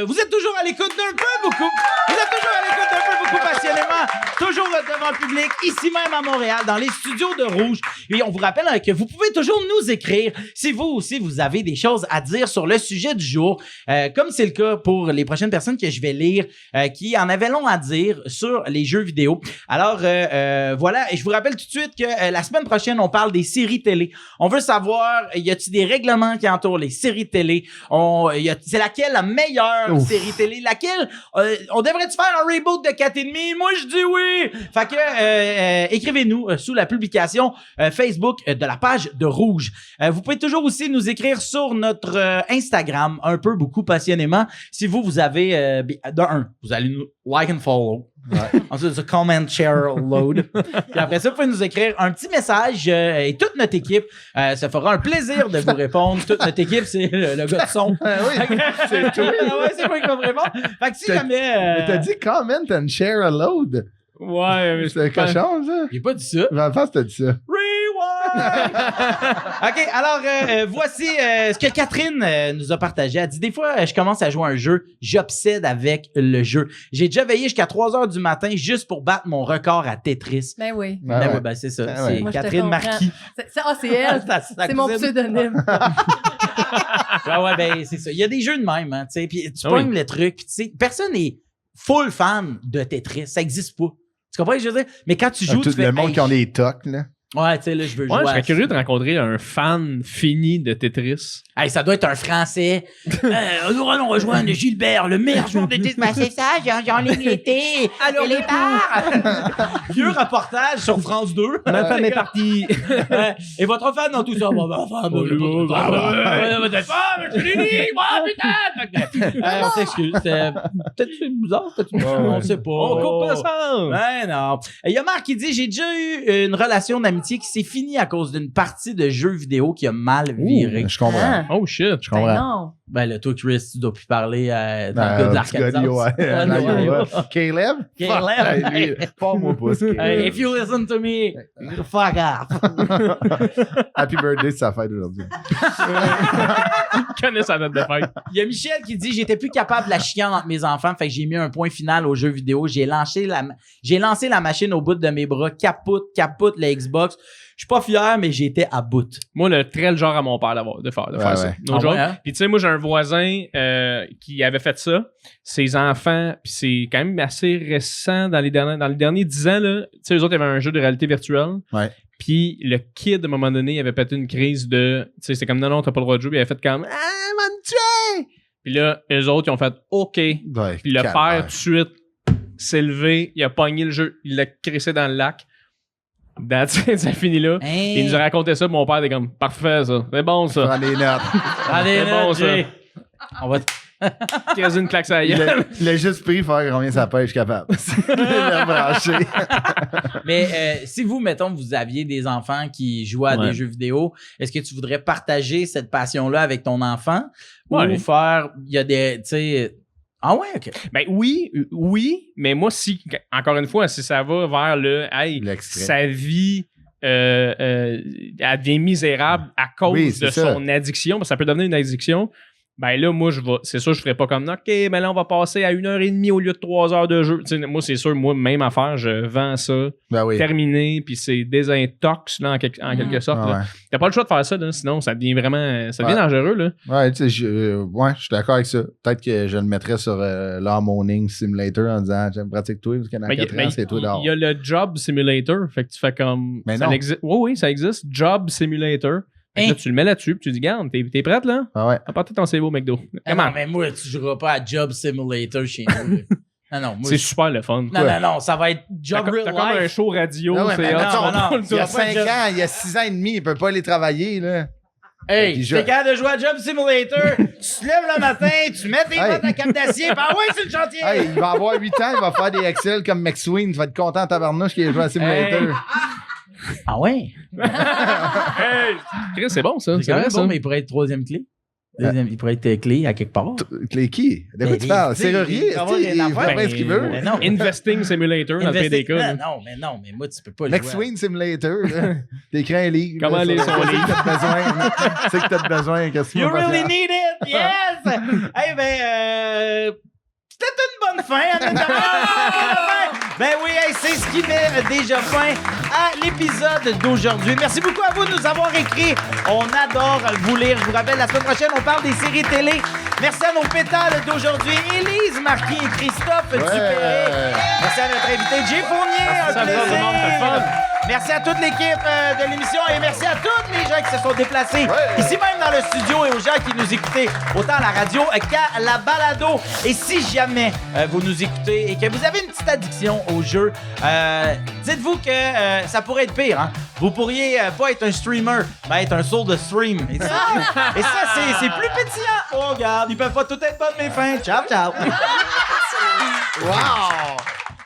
vous êtes toujours à l'écoute d'un peu beaucoup. Vous êtes toujours à l'écoute d'un peu beaucoup passionnément. Toujours devant le public, ici même à Montréal, dans les studios de Rouge. Et on vous rappelle que vous pouvez toujours nous écrire si vous aussi vous avez des choses à dire sur le sujet du jour, comme c'est le cas pour les prochaines personnes que je vais lire, qui en avaient long à dire sur les jeux vidéo. Alors, voilà. Et je vous rappelle tout de suite que la semaine prochaine, on parle des séries télé. On veut savoir, y a-t-il des règlements qui entourent les séries télé? C'est laquelle la meilleure Ouf. série télé? Laquelle? On devrait-tu faire un reboot de 4,5? Moi, je dis oui! Fait que, écrivez-nous sous la publication Facebook de la page de Rouge. Vous pouvez toujours aussi nous écrire sur notre Instagram, un peu, beaucoup, passionnément. Si vous avez, vous allez nous like and follow. Ouais. Ensuite, c'est comment, share, load. Puis après ça, vous pouvez nous écrire un petit message et toute notre équipe, ça fera un plaisir de vous répondre. Toute notre équipe, c'est le gars de son. Oui, c'est tout. Ah ouais, c'est quoi qui va vous répondre? Fait que si jamais... Mais t'as dit comment and share a load. Ouais, mais C'est un cochon, ça. J'ai pas dit ça. Mais en face, t'as dit ça. Rewind! OK, alors voici ce que Catherine nous a partagé. Elle dit, des fois, je commence à jouer à un jeu, j'obsède avec le jeu. J'ai déjà veillé jusqu'à 3h du matin juste pour battre mon record à Tetris. Ben oui. Ben oui, ben c'est ça. Ben c'est ouais. Moi, je te Catherine comprends. Marquis. C'est elle. C'est mon cousine. pseudonyme. Ouais, ben c'est ça. Il y a des jeux de même, hein, tu sais. Puis tu Ah oui. pognes le truc, puis tu sais, personne n'est full fan de Tetris. Ça existe pas. Tu comprends ce que je veux dire? Mais quand tu joues, Tout tu fais... le monde hey, qui ont des tocs, là. Ouais, tu sais, là, je veux Ouais, jouer je à serais ça. curieux de rencontrer un fan fini de Tetris. Hey, ça doit être un Français. Nous allons rejoindre Gilbert, le meilleur joueur de Tetris. Ben, c'est ça, j'en ai été. Alors, les bars. Vieux reportage sur France 2. Ma femme est partie. Et votre fan dans tout ça? Bon, ben, femme, votre femme, je suis unique, moi, putain! On s'excuse. Peut-être c'est bizarre, peut-être on sait pas. On coupe pas ça. Ben non. Il y a Marc qui dit, j'ai déjà eu une relation d'amitié qui s'est finie à cause d'une partie de jeux vidéo qui a mal viré. Je comprends. Ah. Oh shit. Je comprends. Ben non. Ben là, toi, Chris, tu dois plus parler dans le gars de l'Arkansas. Ouais. Caleb? Caleb. Fuck, lui, pas moi pas ce Hey, if you listen to me, fuck off. Happy birthday, c'est sa fête aujourd'hui. Je connais sa date de fête. Il y a Michel qui dit, j'étais plus capable de la chienne entre mes enfants, fait que j'ai mis un point final aux jeux vidéo. J'ai lancé la machine au bout de mes bras, capote la Xbox. Je suis pas fier, mais j'étais à bout. Moi, le genre à mon père de faire Ouais, ça. ouais. No Ah joke. ouais, hein? Puis tu sais, moi, j'ai un voisin qui avait fait ça. Ses enfants, puis c'est quand même assez récent dans les derniers 10 ans, là. Tu sais, eux autres, il y avait un jeu de réalité virtuelle. Ouais. Puis le kid, à un moment donné, il avait pété une crise de... Tu sais, c'est comme, non, t'as pas le droit de jouer. Puis il avait fait comme, ah, m'a me tuer! Puis là, eux autres, ils ont fait, OK. Ouais, Puis le calvaire. père, tout de suite, s'est levé, il a pogné le jeu, il l'a crissé dans le lac. That's it, ça finit là. Hein? Il nous a raconté ça, mon père était comme, parfait ça, c'est bon ça. Prends des notes. Allez, C'est bon, ça. Jay. On va Quasi une claque ça Il a juste pris faire combien ça pêche capable. Il l'a branché. Mais si vous, mettons, vous aviez des enfants qui jouaient à Ouais. des jeux vidéo, est-ce que tu voudrais partager cette passion-là avec ton enfant? Ouais. Ou faire, il y a des, tu sais... Ah ouais, OK. Ben oui, mais moi, si, encore une fois, si ça va vers le, hey, L'extrait. sa vie, elle devient misérable à cause Oui, de c'est ça. son addiction, parce que ça peut devenir une addiction. Ben là, moi, c'est sûr, je ferais pas comme, OK, mais là, on va passer à 1h30 au lieu de 3 heures de jeu. Tu sais, moi, c'est sûr, moi, même affaire, je vends ça, Ben oui. terminé, puis c'est désintox, là, en quelque sorte. Ah là. ouais. T'as pas le choix de faire ça, là, sinon ça devient vraiment, ça devient Ouais. dangereux, là. Ouais, tu sais, je suis d'accord avec ça. Peut-être que je le mettrais sur l'Harmoning Simulator en disant, j'aime pratique toi, parce qu'il y en a Mais 4 ans, c'est toi dehors. il y a le Job Simulator, fait que tu fais comme... Mais ça non. existe. Oui, ça existe. Job Simulator. Fait que là, tu le mets là-dessus, puis tu dis, garde, t'es prête, là? Ah ouais. Apporte ton CV au McDo. Ah non, mais moi, tu joueras pas à Job Simulator chez nous. là. Non, moi, C'est super le fun. non, ça va être T'as Job Real comme un Life. show radio, Ah ouais, mais c'est hot, non, tu vas non, tout le Il y a temps. 5 ans, il y a 6 ans et demi, il peut pas aller travailler, là. Hey, Puis tu es capable de jouer à Job Simulator, tu te lèves le matin, tu mets tes Hey. bottes à cap d'acier, bah ouais, c'est le chantier! Hey, il va avoir 8 ans, il va faire des Excel comme McSween, tu vas être content tabarnouche qu'il ait joué à Simulator. Ah ouais? Hey! Chris, c'est bon, ça. C'est C'est quand vrai, même ça. bon, mais il pourrait être troisième clé. Il pourrait être clé à quelque part. Les qui? De quoi Ben, tu parles? tu sais, Serrurier? il va avoir Il une affaire, fait bien ce qu'il veut. Mais non. Investing Simulator dans le PDK. là. Non, mais moi, tu peux pas jouer. McSween Simulator, là. T'écris un livre. Comment là, aller sur- son c'est livre. que t'as besoin. C'est que t'as besoin. Qu'est-ce que You tu vas really faire? need it! Yes! Hey, ben, c'était une bonne fin, honnêtement. Ben oui, hey, c'est ce qui met déjà fin à l'épisode d'aujourd'hui. Merci beaucoup à vous de nous avoir écrit. On adore vous lire. Je vous rappelle, la semaine prochaine, on parle des séries télé. Merci à nos pétales d'aujourd'hui, Élise Marquis et Christophe Dupéré. Merci à notre invité, Jay Fournier. Merci à vous, tout le monde, c'était le fun. Merci à toute l'équipe de l'émission et merci à tous les gens qui se sont déplacés ici même dans le studio et aux gens qui nous écoutaient autant à la radio qu'à la balado. Et si jamais vous nous écoutez et que vous avez une petite addiction au jeu, dites-vous que ça pourrait être pire. Hein? Vous pourriez pas être un streamer, mais être un soul de stream. Et ça, c'est plus pétillant. Oh, regarde, ils peuvent pas tout être bonnes mes fins. Ciao, ciao. Wow!